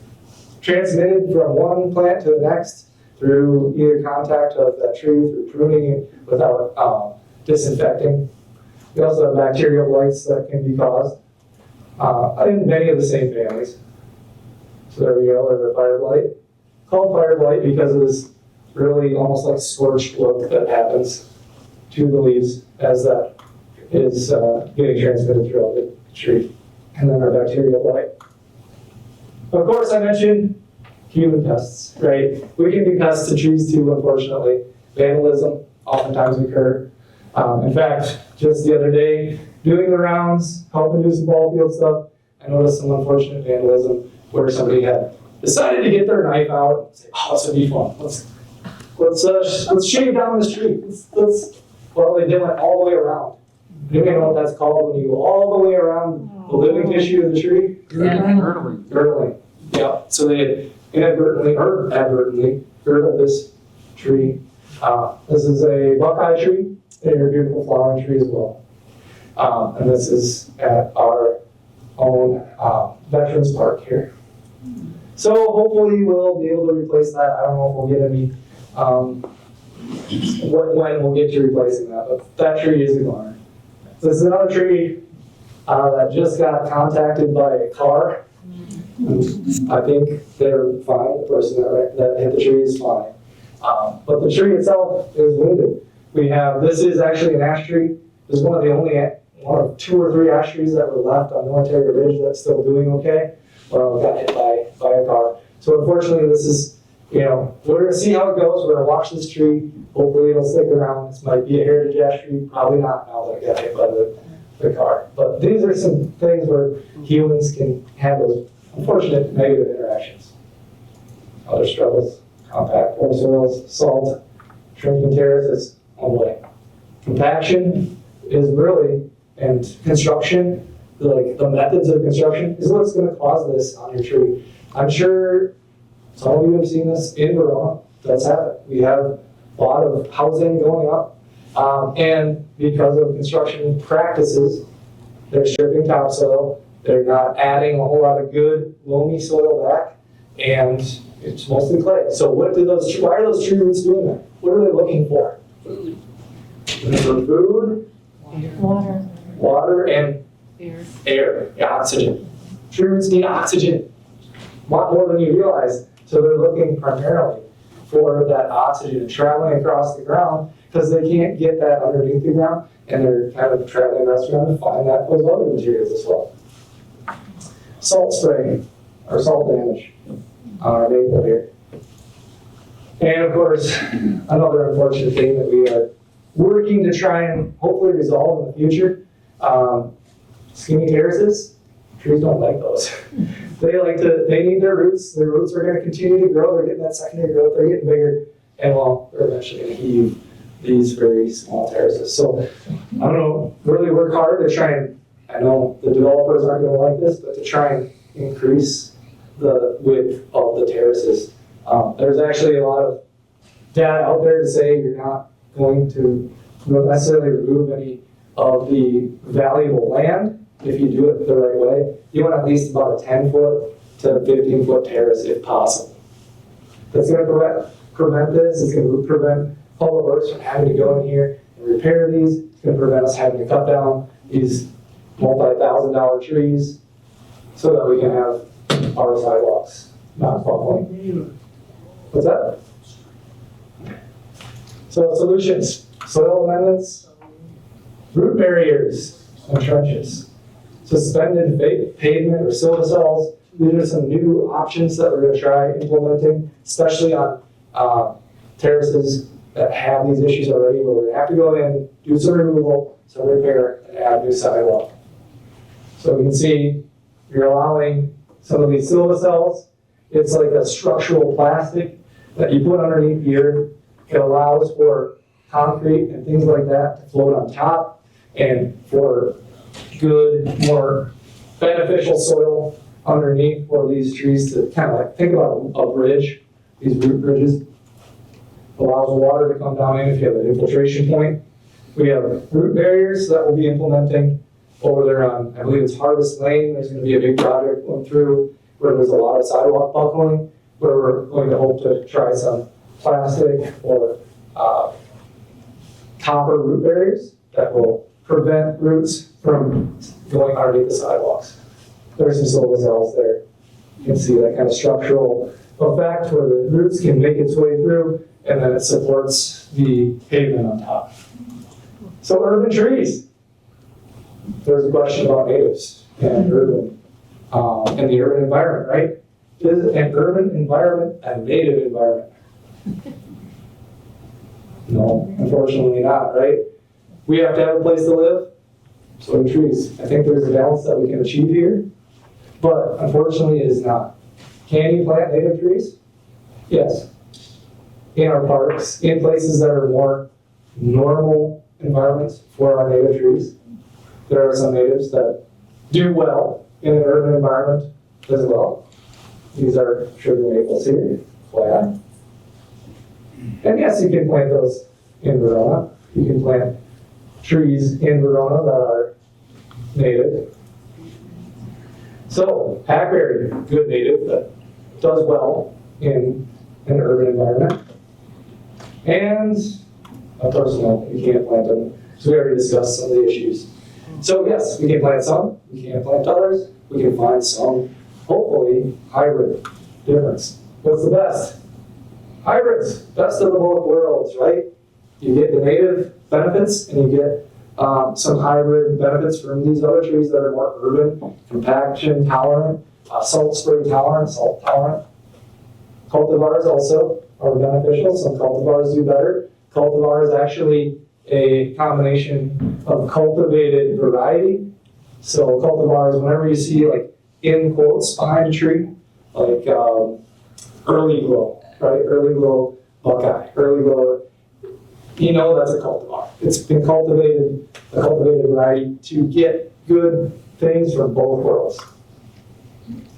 Transmitted from one plant to the next through either contact of that tree, through pruning it without disinfecting. We also have bacterial blights that can be caused in many of the same families. So there we go, there's a fire blight. Called fire blight because of this really almost like scorched look that happens to the leaves as that is getting transmitted throughout the tree. And then our bacterial blight. Of course, I mentioned human pests, right? We can be pests to trees too, unfortunately. Vandalism oftentimes occur. In fact, just the other day, doing the rounds, helping do some ball field stuff, I noticed some unfortunate vandalism where somebody had decided to get their knife out and say, oh, this would be fun. Let's shave down this tree. Well, they went all the way around. You don't even know what that's called when you go all the way around the living tissue of the tree. Girdling. Yeah. So they inadvertently or advertently girdled this tree. This is a buckeye tree and a beautiful flowering tree as well. And this is at our own Veterans Park here. So hopefully we'll be able to replace that. I don't know if we'll get any, when we'll get to replacing that, but that tree is a goner. So this is another tree that just got contacted by a car. I think they're fine. The person that hit the tree is fine. But the tree itself is wounded. This is actually an ash tree. This is one of 2 or 3 ash trees that were left on Military Ridge that's still doing okay. Well, got hit by a car. So unfortunately, this is, we're going to see how it goes. We're going to watch this tree. Hopefully it'll stick around. This might be a heritage ash tree. Probably not now that it got hit by the car. But these are some things where humans can have those unfortunate negative interactions. Other struggles, compact poor soils, salt, shrinking terraces, one way. Compaction is really, and construction, the methods of construction is what's going to cause this on your tree. I'm sure some of you have seen this in Verona. That's happened. We have a lot of housing going up, and because of construction practices, they're stripping topsoil. They're not adding a whole lot of good loamy soil back. and it's mostly clay. So why are those tree roots doing that? What are they looking for? Looking for food, Water. water, and air, oxygen. Tree roots need oxygen, a lot more than you realize. So they're looking primarily for that oxygen and traveling across the ground because they can't get that underneath the ground, and they're kind of traveling across the ground to find those other materials as well. Salt spraying, or salt damage on our maple here. And of course, another unfortunate thing that we are working to try and hopefully resolve in the future, skinny terraces. Trees don't like those. They need their roots are gonna continue to grow, they're getting that secondary growth, they're getting bigger, and well, they're eventually gonna heave these very small terraces. So, I don't know, really work hard to try and, I know the developers aren't gonna like this, but to try and increase the width of the terraces. There's actually a lot of data out there to say you're not going to necessarily remove any of the valuable land if you do it the right way. You want at least about a 10-foot to 15-foot terrace if possible. That's going to prevent this. It's going to prevent public works from having to go in here and repair these. It's going to prevent us having to cut down these multi-$1,000 trees so that we can have our sidewalks not buckling. What's that? So solutions, soil amendments, root barriers, and trenches. Suspended pavement or silvasols. These are some new options that we're going to try implementing, especially on terraces that have these issues already, where we're going to have to go in, do some removal, some repair, and add new sidewalk. So we can see you're allowing some of these silvasols. It's like a structural plastic that you put underneath here. It allows for concrete and things like that to float on top, and for good, more beneficial soil underneath for these trees to kind of like, think about a bridge, these root bridges. Allows water to come down in if you have an infiltration point. We have root barriers that we'll be implementing over there on, I believe it's Harvest Lane. There's going to be a big project going through where there's a lot of sidewalk buckling, where we're going to hope to try some plastic or copper root barriers that will prevent roots from going underneath the sidewalks. There's some silvasols there. You can see that kind of structural effect where the roots can make its way through, and then it supports the pavement on top. So urban trees. There's a question about natives and urban, and the urban environment, right? Is an urban environment a native environment? No, unfortunately not, right? We have to have a place to live, so do trees. I think there's a balance that we can achieve here, but unfortunately it is not. Can you plant native trees? Yes. In our parks, in places that are more normal environments for our native trees. There are some natives that do well in an urban environment as well. These are sugar maples here, flat. And yes, you can plant those in Verona. You can plant trees in Verona that are native. So, hackberry, good native that does well in an urban environment. And, of course, no, you can't plant them. So we already discussed some of the issues. So yes, we can plant some, we can't plant others. We can find some, hopefully, hybrid difference. What's the best? Hybrids, best of the both worlds, right? You get the native benefits and you get some hybrid benefits from these other trees that are more urban, compaction tolerant, salt spray tolerant, salt tolerant. Cultivars also are beneficial. Some cultivars do better. Cultivar is actually a combination of cultivated variety. So cultivars, whenever you see like in quotes behind a tree, like early glow, right? Early glow buckeye, early glow, you know that's a cultivar. It's been cultivated, a cultivated variety to get good things from both worlds.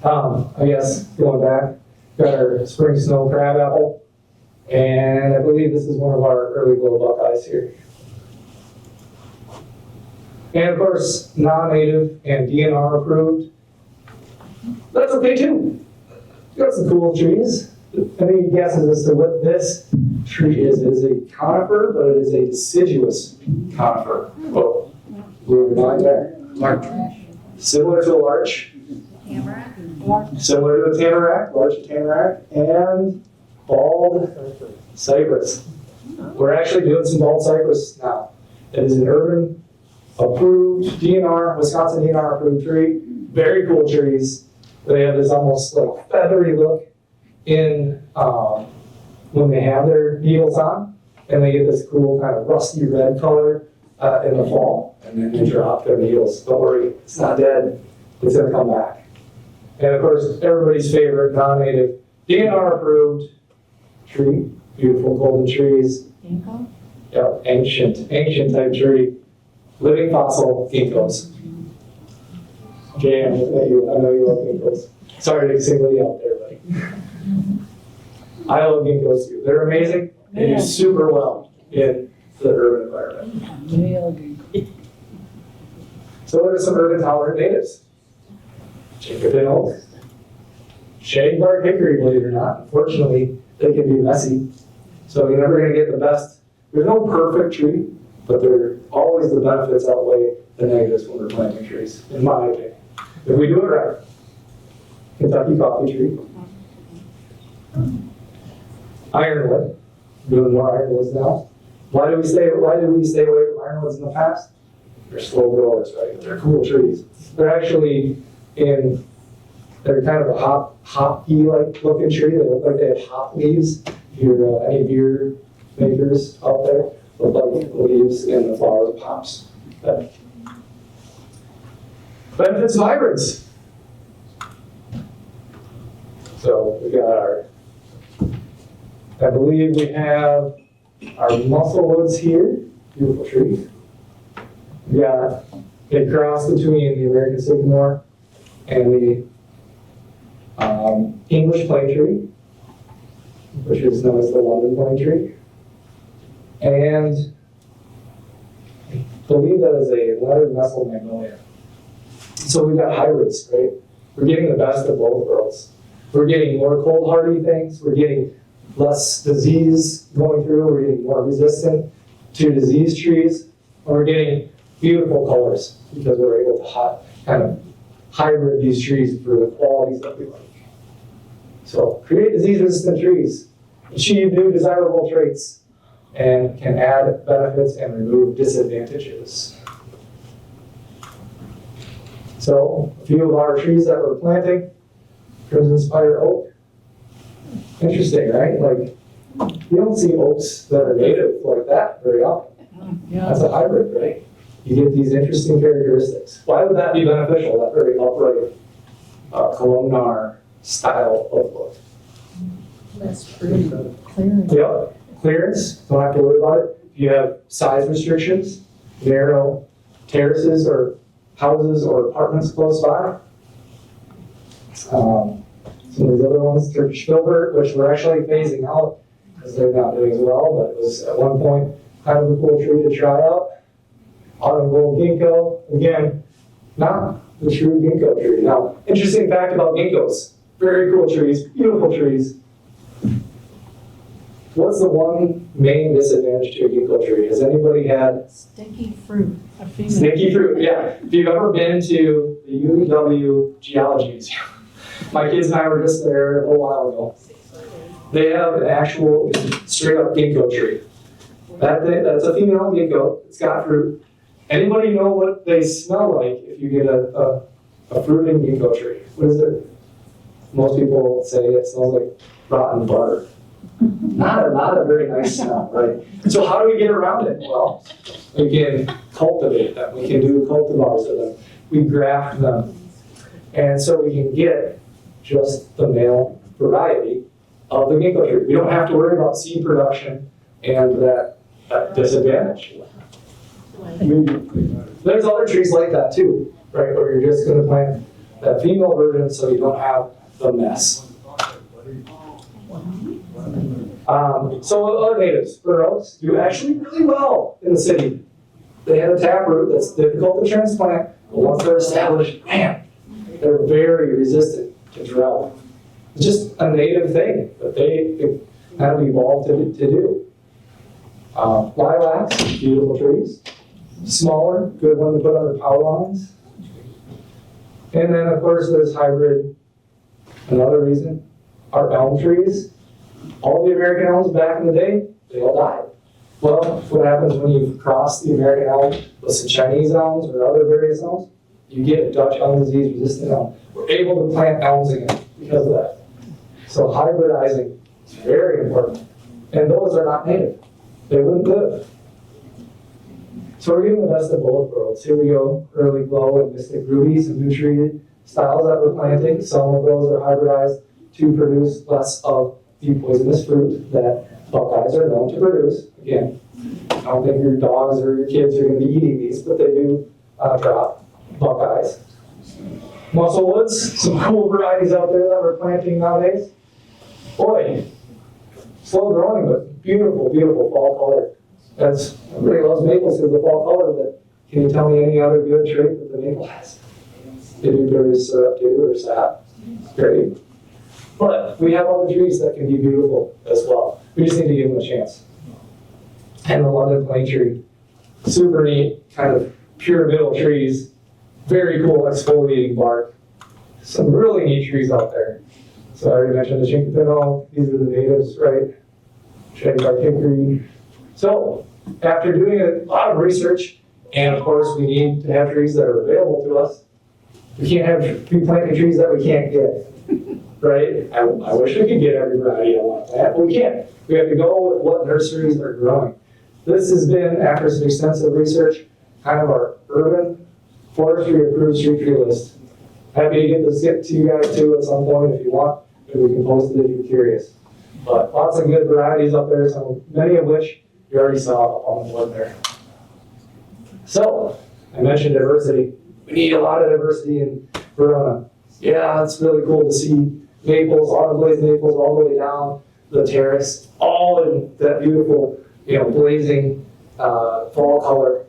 I guess going back, got our spring snow crabapple, and I believe this is one of our early glow buckeyes here. And of course, non-native and DNR approved. That's okay too. got some cool trees. Any guesses as to what this tree is? It is a conifer, but it is a deciduous conifer. Oh, blew your mind there. Large. Similar to a larch. Similar to a tamarack, larch tamarack, and bald cypress. We're actually doing some bald cypress now. It is an urban approved DNR, Wisconsin DNR approved tree. Very cool trees. They have this almost like feathery look in when they have their needles on, and they get this cool kind of rusty red color in the fall, and then they drop their needles. Don't worry, it's not dead. It's gonna come back. And of course, everybody's favorite non-native DNR approved tree, beautiful golden trees. Ginkgo? Yep, ancient type tree, living fossil ginkgos. Jay, I'm looking at you. I know you love ginkgos. Sorry to single you out there, buddy. I love ginkgos too. They're amazing. They do super well in the urban environment. So what are some urban tolerant natives? Jacob oak, shagbark hickory, believe it or not. Unfortunately, they can be messy. So you're never gonna get the best. There's no perfect tree, but always the benefits outweigh the negatives when we're planting trees, in my opinion. If we do it right. Kentucky coffee tree. Ironwood, doing more ironwoods now. Why did we stay away from ironwoods in the past? They're slow growers, right? They're cool trees. They're actually they're kind of a hoppy-like looking tree. They look like they have hop leaves. If you're any beer makers out there, look like the leaves and the flowers of hops. Benefits of hybrids. So we got I believe we have our musclewoods here, beautiful tree. We got a cross between the American sycamore and the English plane tree, which is known as the London plane tree. And I believe that is a leonard nestle magnolia. So we've got hybrids, right? We're getting the best of both worlds. We're getting more cold hardy things. We're getting less disease going through. We're getting more resistant to disease trees. And we're getting beautiful colors because we're able to kind of hybrid these trees for the qualities that we like. So create disease-resistant trees, achieve new desirable traits, and can add benefits and remove disadvantages. So a few of our trees that we're planting, Crimson Spire oak. Interesting, right? Like, you don't see oaks that are native like that very often. That's a hybrid, right? You get these interesting characteristics. Why would that be beneficial, that very upright columnar style of look? Less pretty. Clearance. Yep, clearance, don't have to worry about it. If you have size restrictions, narrow terraces or houses or apartments close by. Some of these other ones, Turkish filbert, which we're actually phasing out because they're not doing as well, but it was at one point kind of a cool tree to try out. Autumn gold ginkgo, again, not the true ginkgo tree. Now, interesting fact about ginkgos, very cool trees, beautiful trees. What's the one main disadvantage to a ginkgo tree? Has anybody had Sticky fruit. sticky fruit? Yeah. If you've ever been to the UW Geology Museum, my kids and I were just there a little while ago. They have an actual straight up ginkgo tree. That's a female ginkgo. It's got fruit. Anybody know what they smell like if you get a fruiting ginkgo tree? What is it? Most people say it smells like rotten butter. Not a very nice smell, right? So how do we get around it? Well, we can cultivate them. We can do cultivars of them. We graft them. And so we can get just the male variety of the ginkgo tree. We don't have to worry about seed production and that disadvantage. There's other trees like that too, right? Where you're just going to plant that female version so you don't have the mess. So other natives, fir oaks, do actually really well in the city. They have a taproot that's difficult to transplant, but once they're established, man, they're very resistant to drought. It's just a native thing that they kind of evolved to do. Lilacs, beautiful trees. Smaller, good one to put under power lines. And then, of course, there's hybrid. Another reason, our elm trees. All the American elms back in the day, they all died. Well, what happens when you cross the American elm with some Chinese elms or other various elms? You get Dutch elm disease resistant elm. We're able to plant elms again because of that. So hybridizing is very important. And those are not native. They wouldn't live. So we're getting the best of both worlds. Here we go, early glow and mystic ruby, some new treated styles that we're planting. Some of those are hybridized to produce less of the poisonous fruit that buckeyes are known to produce. Again, I don't think your dogs or your kids are going to be eating these, but they do drop buckeyes. Musclewoods, some cool varieties out there that we're planting nowadays. Boy, slow growing, but beautiful, beautiful fall color. Everybody loves maples because of the fall color, but can you tell me any other good trait that the maple has? They do produce syrup too, or sap. Great. But we have other trees that can be beautiful as well. We just need to give them a chance. And the London plane tree, super neat, kind of pure middle trees, very cool exfoliating bark. Some really neat trees out there. So I already mentioned the chinkapinno, these are the natives, right? Shagbark hickory. So after doing a lot of research, and of course we need to have trees that are available to us. We can't be planting trees that we can't get, right? I wish we could get every variety I want to plant, but we can't. We have to go with what nurseries are growing. This has been, after some extensive research, kind of our urban forestry approved street tree list. Happy to get this to you guys too at some point if you want, and we can post it if you're curious. But lots of good varieties up there, many of which you already saw on the board there. So, I mentioned diversity. We need a lot of diversity in Verona. Yeah, it's really cool to see maples, autumn blaze maples all the way down the terrace, all in that beautiful, blazing fall color.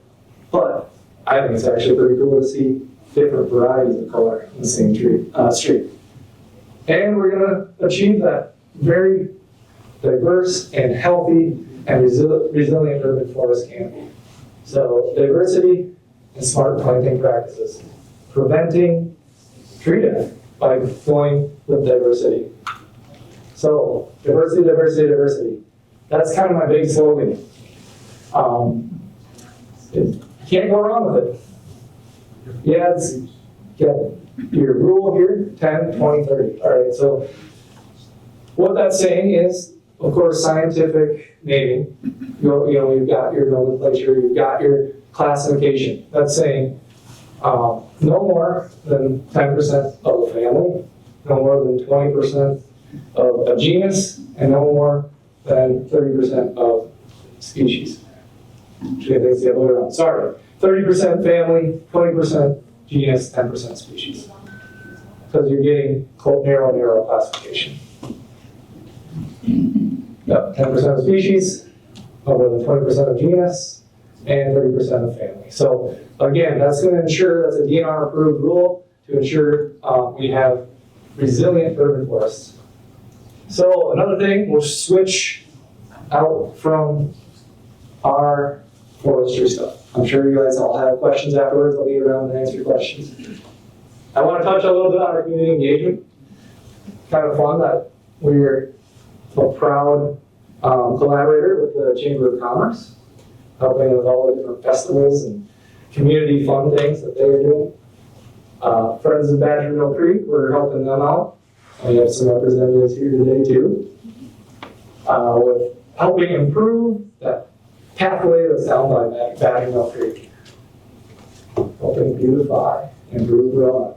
But I think it's actually pretty cool to see different varieties of color in the same street. And we're gonna achieve that very diverse and healthy and resilient urban forest canopy. So diversity and smart planting practices. Preventing tree death by going with diversity. So diversity, diversity, diversity. That's kind of my big slogan. You can't go wrong with it. Yeah, it's your rule here, 10, 20, 30. All right, so what that's saying is, of course, scientific naming. You've got your nomenclature, you've got your classification. That's saying no more than 10% of a family, no more than 20% of a genus, and no more than 30% of species. Actually, I think it's the other way around. Sorry. 30% family, 20% genus, 10% species. Because you're getting narrow classification. Yep, 10% of species, more than 20% of genus, and 30% of family. So again, that's going to ensure, that's a DNR approved rule to ensure we have resilient urban forests. So another thing, we'll switch out from our forestry stuff. I'm sure you guys all have questions afterwards. I'll be around to answer your questions. I want to touch a little bit on our community engagement. Kind of fun that we're a proud collaborator with the Chamber of Commerce, helping with all the different festivals and community fun things that they are doing. Friends of Badger Mill Creek, we're helping them out. We have some representatives here today too, with helping improve that pathway that's down by Badger Mill Creek. Helping beautify, improve Verona.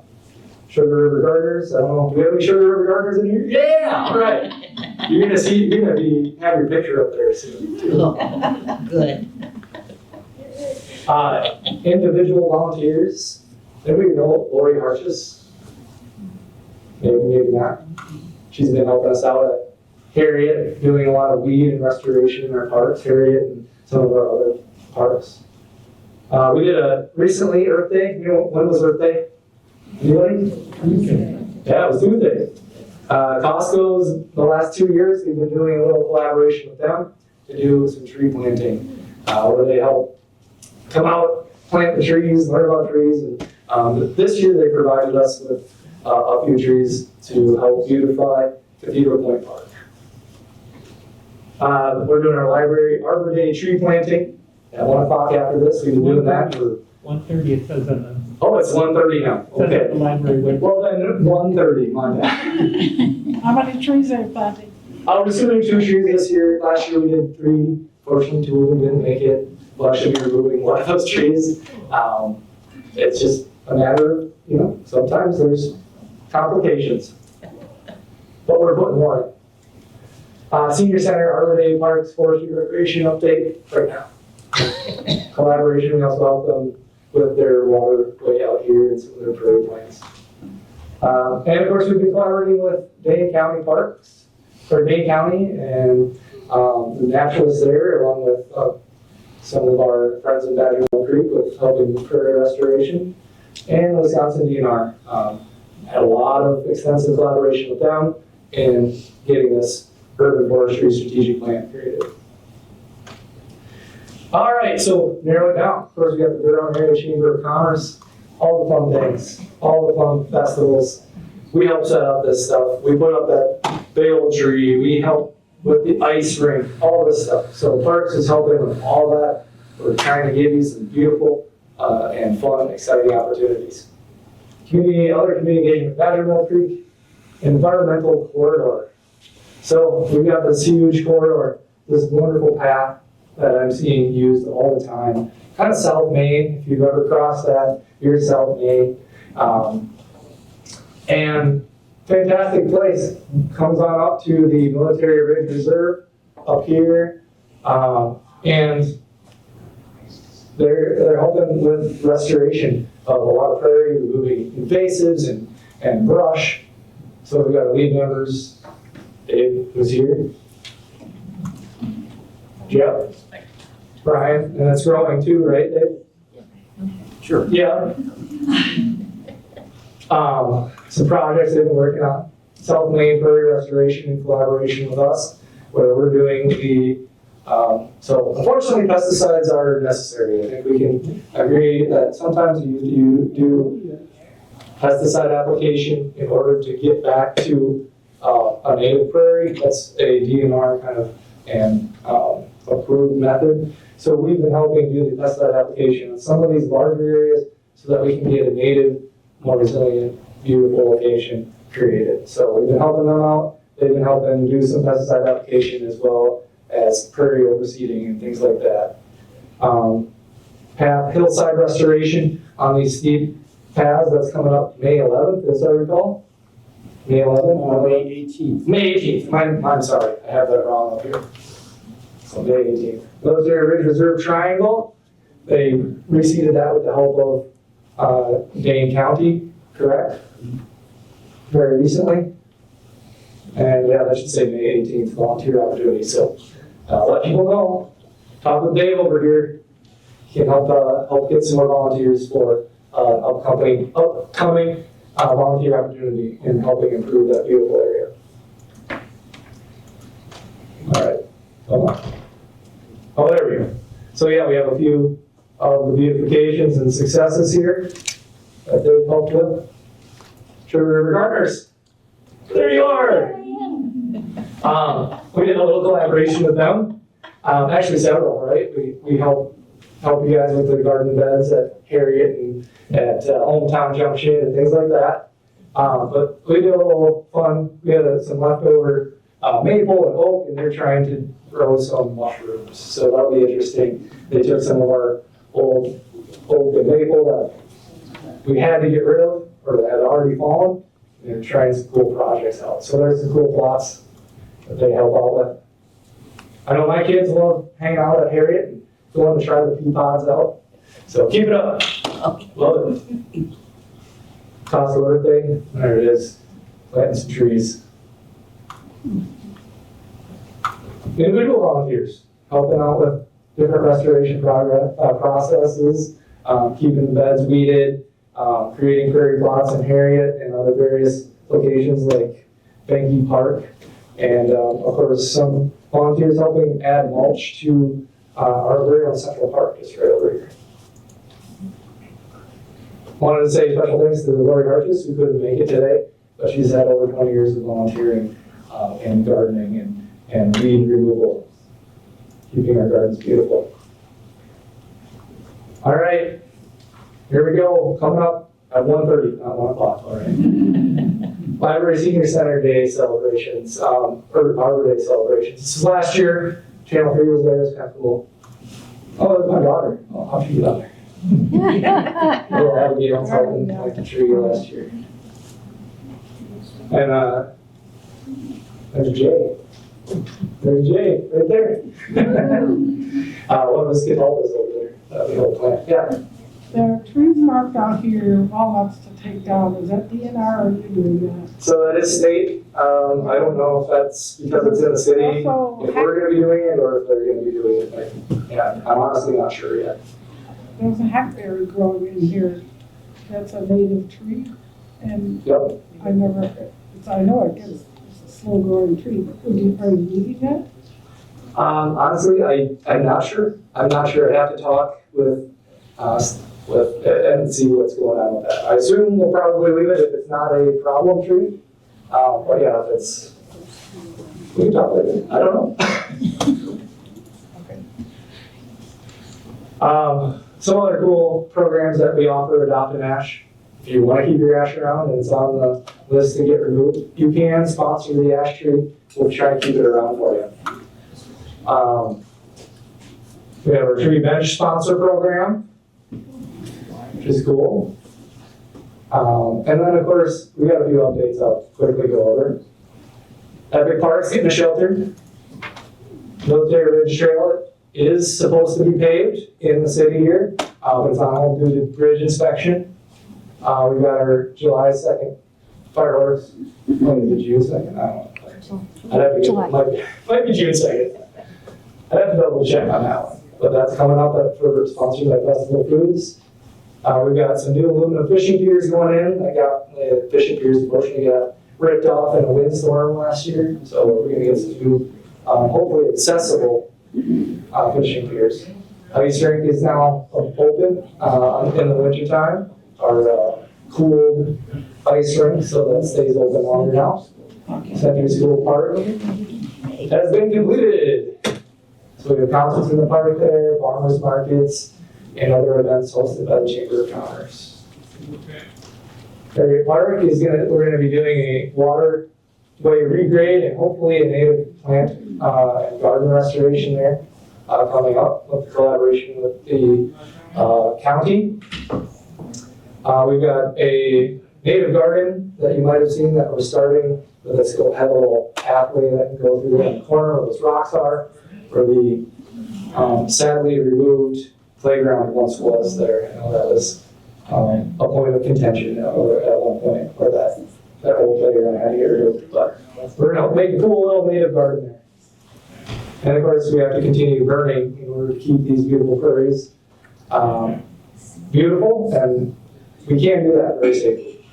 Sugar River Gardeners, I don't know, do we have any Sugar River Gardeners in here? Yeah, all right. You're gonna have your picture up there soon too. Good. Individual volunteers. Anybody know Lori Harches? Maybe not. She's been helping us out at Harriet, doing a lot of weed and restoration in our parks, Harriet and some of our other parks. We did recently Earth Day. When was Earth Day? Anybody? Yeah, it was Tuesday. Costco's, the last 2 years, we've been doing a little collaboration with them to do some tree planting, where they help come out, plant the trees, learn about trees. And this year they provided us with a few trees to help beautify Cathedral Point Park. We're doing our library Arbor Day tree planting at 1 o'clock after this. We've been doing that for, 1:30 it says on the, oh, it's 1:30 now. says at the Okay. library window. Well then, 1:30, my bad. How many trees are you planting? I'm assuming 2 trees this year. Last year we did 3. Fortunately, 2 of them didn't make it. We'll actually be removing one of those trees. It's just a matter of, sometimes there's complications. But we're putting more in. Senior Center, Arbor Day, Parks, Forestry, Recreation update right now. Collaboration, we also help them with their waterway out here and some of their prairie plants. And of course, we've been collaborating with Dane County Parks, or Dane County, and the naturalists there, along with some of our friends in Badger Mill Creek with helping prairie restoration, and the Wisconsin DNR. Had a lot of extensive collaboration with them in getting this urban forestry strategic plan created. All right, so narrow it down. Of course, we got the Verona Area Chamber of Commerce, all the fun things, all the fun festivals. We help set up this stuff. We put up that big old tree. We help with the ice rink, all this stuff. So Parks is helping with all that. We're trying to give you some beautiful and fun, exciting opportunities. Other community engagement with Badger Mill Creek, environmental corridor. So we've got this huge corridor, this wonderful path that I'm seeing used all the time. Kind of South Main, if you've ever crossed that, here's South Main. And fantastic place. Comes on up to the Military Ridge Reserve up here. And they're helping with restoration of a lot of prairie, removing invasives and brush. So we've got lead members. Dave was here. Jeff. Brian, and it's growing too, right, Dave? Sure. Yeah. Some projects they've been working on. South Main Prairie Restoration in collaboration with us, where we're doing so unfortunately pesticides are necessary. I think we can agree that sometimes you do pesticide application in order to get back to a native prairie. That's a DNR kind of and approved method. So we've been helping do the pesticide application in some of these larger areas so that we can get a native, more resilient, beautiful location created. So we've been helping them out. They've been helping do some pesticide application as well as prairie overseeding and things like that. Hillside restoration on these steep paths, that's coming up May 11th, as I recall. May 11th? May 18th. May 18th, I'm sorry, I have that wrong up here. So May 18th. Military Ridge Reserve Triangle, they reseeded that with the help of Dane County, correct? Very recently. And yeah, that should say May 18th, volunteer opportunity. So let people know. Talk with Dave over here. He can help get some more volunteers for upcoming volunteer opportunity in helping improve that beautiful area. All right, hold on. Oh, there we go. So yeah, we have a few of the beautifications and successes here that they've helped with. Sugar River Gardeners, there you are. We did a little collaboration with them. Actually several, right? We help you guys with the garden beds at Harriet and at Hometown Junction and things like that. But we did a little fun. We had some leftover maple and oak, and they're trying to grow some mushrooms. So that'll be interesting. They took some of our old oak and maple that we had to get rid of or that had already fallen, and they're trying some cool projects out. So there's some cool plots that they help out with. I know my kids love hanging out at Harriet and going to try the pea pods out. So keep it up. Love it. Cost of Earth Day, there it is. Planting some trees. Individual volunteers, helping out with different restoration processes, keeping the beds weeded, creating prairie plots in Harriet and other various locations like Banky Park. And of course, some volunteers helping add mulch to our very own Central Park, just right over here. Wanted to say special thanks to Lori Arches, who couldn't make it today, but she's had over 20 years of volunteering and gardening and weed removal, keeping our gardens beautiful. All right, here we go, coming up at 1:30, not 1 o'clock, all right. Library Senior Center Day celebrations, or Arbor Day celebrations. This is last year, Channel 3 was there, it's kind of cool. Oh, there's my daughter, oh, how'd she get up there? Little Abigail helping plant the tree last year. And there's Jay. There's Jay, right there. One of his kid helpers over there, the whole plant. Yeah. There are trees marked out here, walnuts to take down. Is that DNR or are you doing that? So that is state. I don't know if that's because it's in the city, Also, if we're gonna be doing it or if they're gonna be doing it. Like, yeah, I'm honestly not sure yet. There's a hackberry growing in here. That's a native tree. And Yep. I know it gets, it's a slow growing tree, but are you leaving that? Honestly, I'm not sure. I'm not sure. I have to talk with and see what's going on with that. I assume we'll probably leave it if it's not a problem tree. But yeah, if it's, we can talk later. I don't know. Some other cool programs that we offer, Adopt an Ash. If you want to keep your ash around and it's on the list to get removed, you can sponsor the ash tree. We'll try and keep it around for you. We have our tree bench sponsor program, which is cool. And then, of course, we got a few updates I'll quickly go over. Epic Park's getting a shelter. Military Ridge Trail is supposed to be paved in the city here, but it's on hold due to bridge inspection. We've got our July 2nd fireworks. When is it, June 2nd? I don't know. I'd have to get, might be June 2nd. I'd have to double check on that one. But that's coming up for sponsored by Festival Foods. We've got some new aluminum fishing piers going in. I got the fishing piers, unfortunately, got ripped off in a windstorm last year. So we're going to get some new, hopefully accessible fishing piers. Ice rink is now open in the wintertime. Our cooled ice rink, so that stays open longer now. Century School Park has been completed. So we have concerts in the park there, farmers markets, and other events hosted by the Chamber of Commerce. Harriet Park is we're gonna be doing a waterway regrade and hopefully a native plant and garden restoration there coming up with collaboration with the county. We've got a native garden that you might have seen that we're starting. Let's go have a little pathway that can go through in the corner where those rocks are, where the sadly removed playground once was there. I know that was a point of contention at one point where that old playground had to get removed. But we're gonna make a cool little native garden there. And of course, we have to continue burning in order to keep these beautiful prairies beautiful, and we can't do that very safely.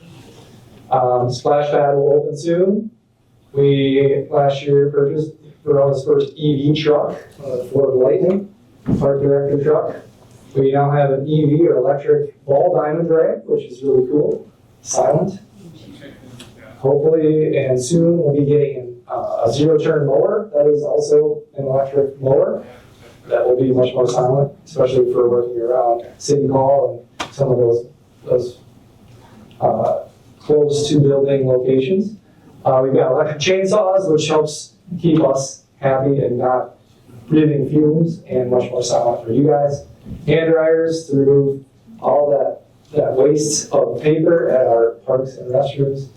Splash pad will open soon. We last year purchased Verona's first EV truck, the Ford Lightning, park director truck. We now have an EV or electric ball diamond drag, which is really cool, silent. Hopefully, and soon we'll be getting a zero-turn mower that is also an electric mower that will be much more silent, especially for working around City Hall and some of those close to building locations. We've got electric chainsaws, which helps keep us happy and not breathing fumes and much more silent for you guys. Hand dryers to remove all that waste of paper at our parks and restrooms.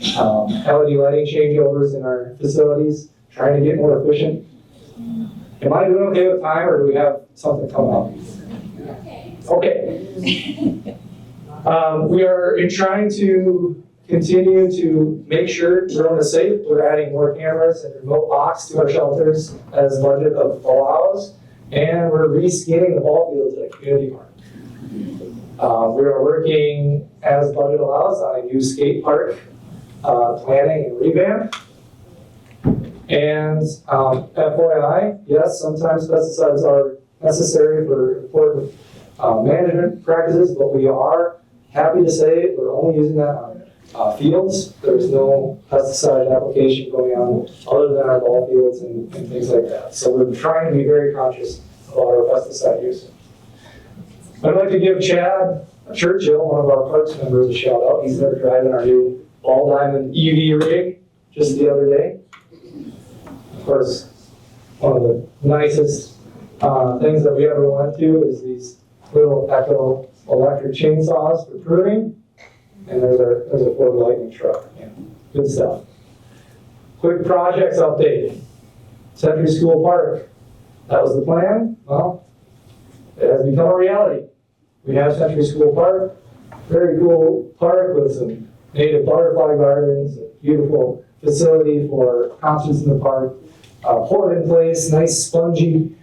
LED lighting changeovers in our facilities, trying to get more efficient. Am I doing okay with time, or do we have something coming up? Okay. We are trying to continue to make sure Verona is safe. We're adding more cameras and remote locks to our shelters as budget allows, and we're reskinning the ball fields at Community Park. We are working as budget allows on a new skate park planning and revamp. And FYI, yes, sometimes pesticides are necessary for important management practices, but we are happy to say we're only using that on fields. There's no pesticide application going on other than our ball fields and things like that. So we're trying to be very conscious about our pesticide use. I'd like to give Chad Churchill, one of our parks members, a shout out. He's there driving our new ball diamond EV rig just the other day. Of course, one of the nicest things that we ever went to is these little Echo electric chainsaws for pruning. And there's a Ford Lightning truck. Yeah, good stuff. Quick projects update. Century School Park. That was the plan. Well, it has become a reality. We have Century School Park. Very cool park with some native butterfly gardens, a beautiful facility for concerts in the park. Poured in place, nice spongy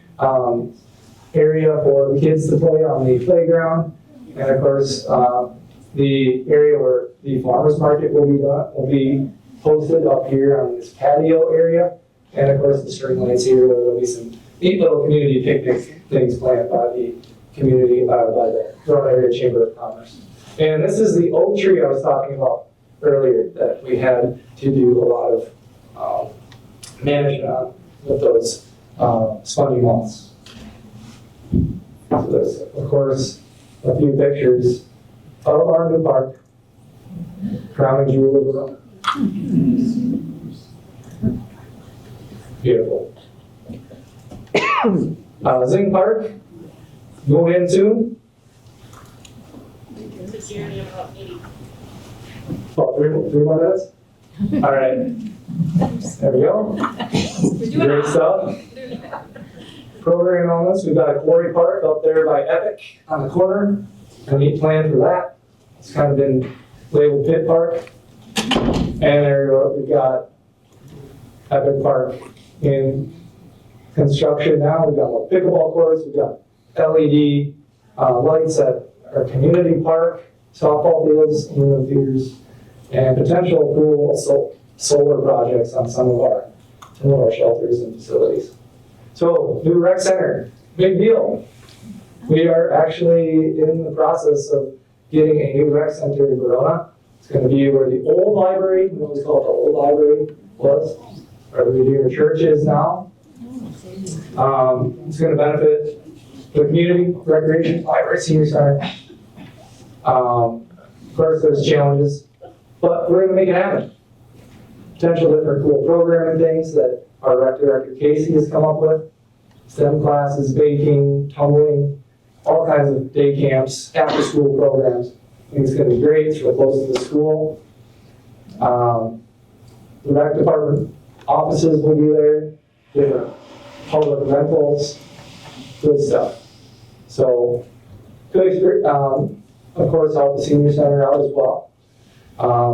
area for the kids to play on the playground. And of course, the area where the farmers market will be posted up here on this patio area. And of course, the string lights here, where there'll be some neat little community picnic things planned by the community, by the Verona Area Chamber of Commerce. And this is the oak tree I was talking about earlier that we had to do a lot of management on with those spongy moths. So there's, of course, a few pictures of our new park, crowning jewel of Verona. Beautiful. Zing Park, go in soon. About three more minutes? All right. There we go. Great stuff. Program elements, we've got a quarry park up there by Epic on the corner. A neat plan for that. It's kind of been labeled Pit Park. And there you go, we've got Epic Park in construction now. We've got more pickleball courts, we've got LED lights at our community park, softball fields, aluminum theaters, and potential cool solar projects on some of our shelters and facilities. So, new rec center, big deal. We are actually in the process of getting a new rec center in Verona. It's going to be where the old library, we always call it the old library, was, or the Redeemer Church is now. It's going to benefit the community, recreation, library, senior center. Of course, there's challenges, but we're going to make it happen. Potential different cool programming things that our rec director Casey has come up with. STEM classes, baking, tumbling, all kinds of day camps, after school programs. I think it's going to be great. It's real close to the school. The rec department offices will be there, different public rentals, good stuff. So, good experience. Of course, help the senior center out as well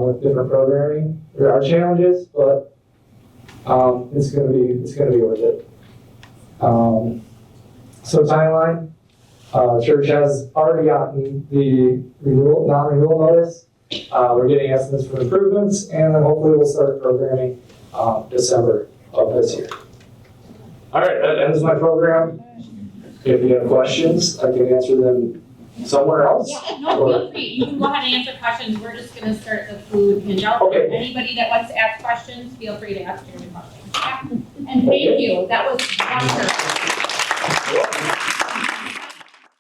with different programming. There are challenges, but it's going to be worth it. So timeline. Church has already gotten the non-renewal notice. We're getting estimates for improvements, and then hopefully we'll start programming December of this year. All right, that ends my program. If you have questions, I can answer them somewhere else. Yeah, no, feel free. You can go ahead and answer questions. We're just gonna start the food handout. Okay. Anybody that wants to ask questions, feel free to ask Jeremy questions. Yeah. And thank you. That was wonderful.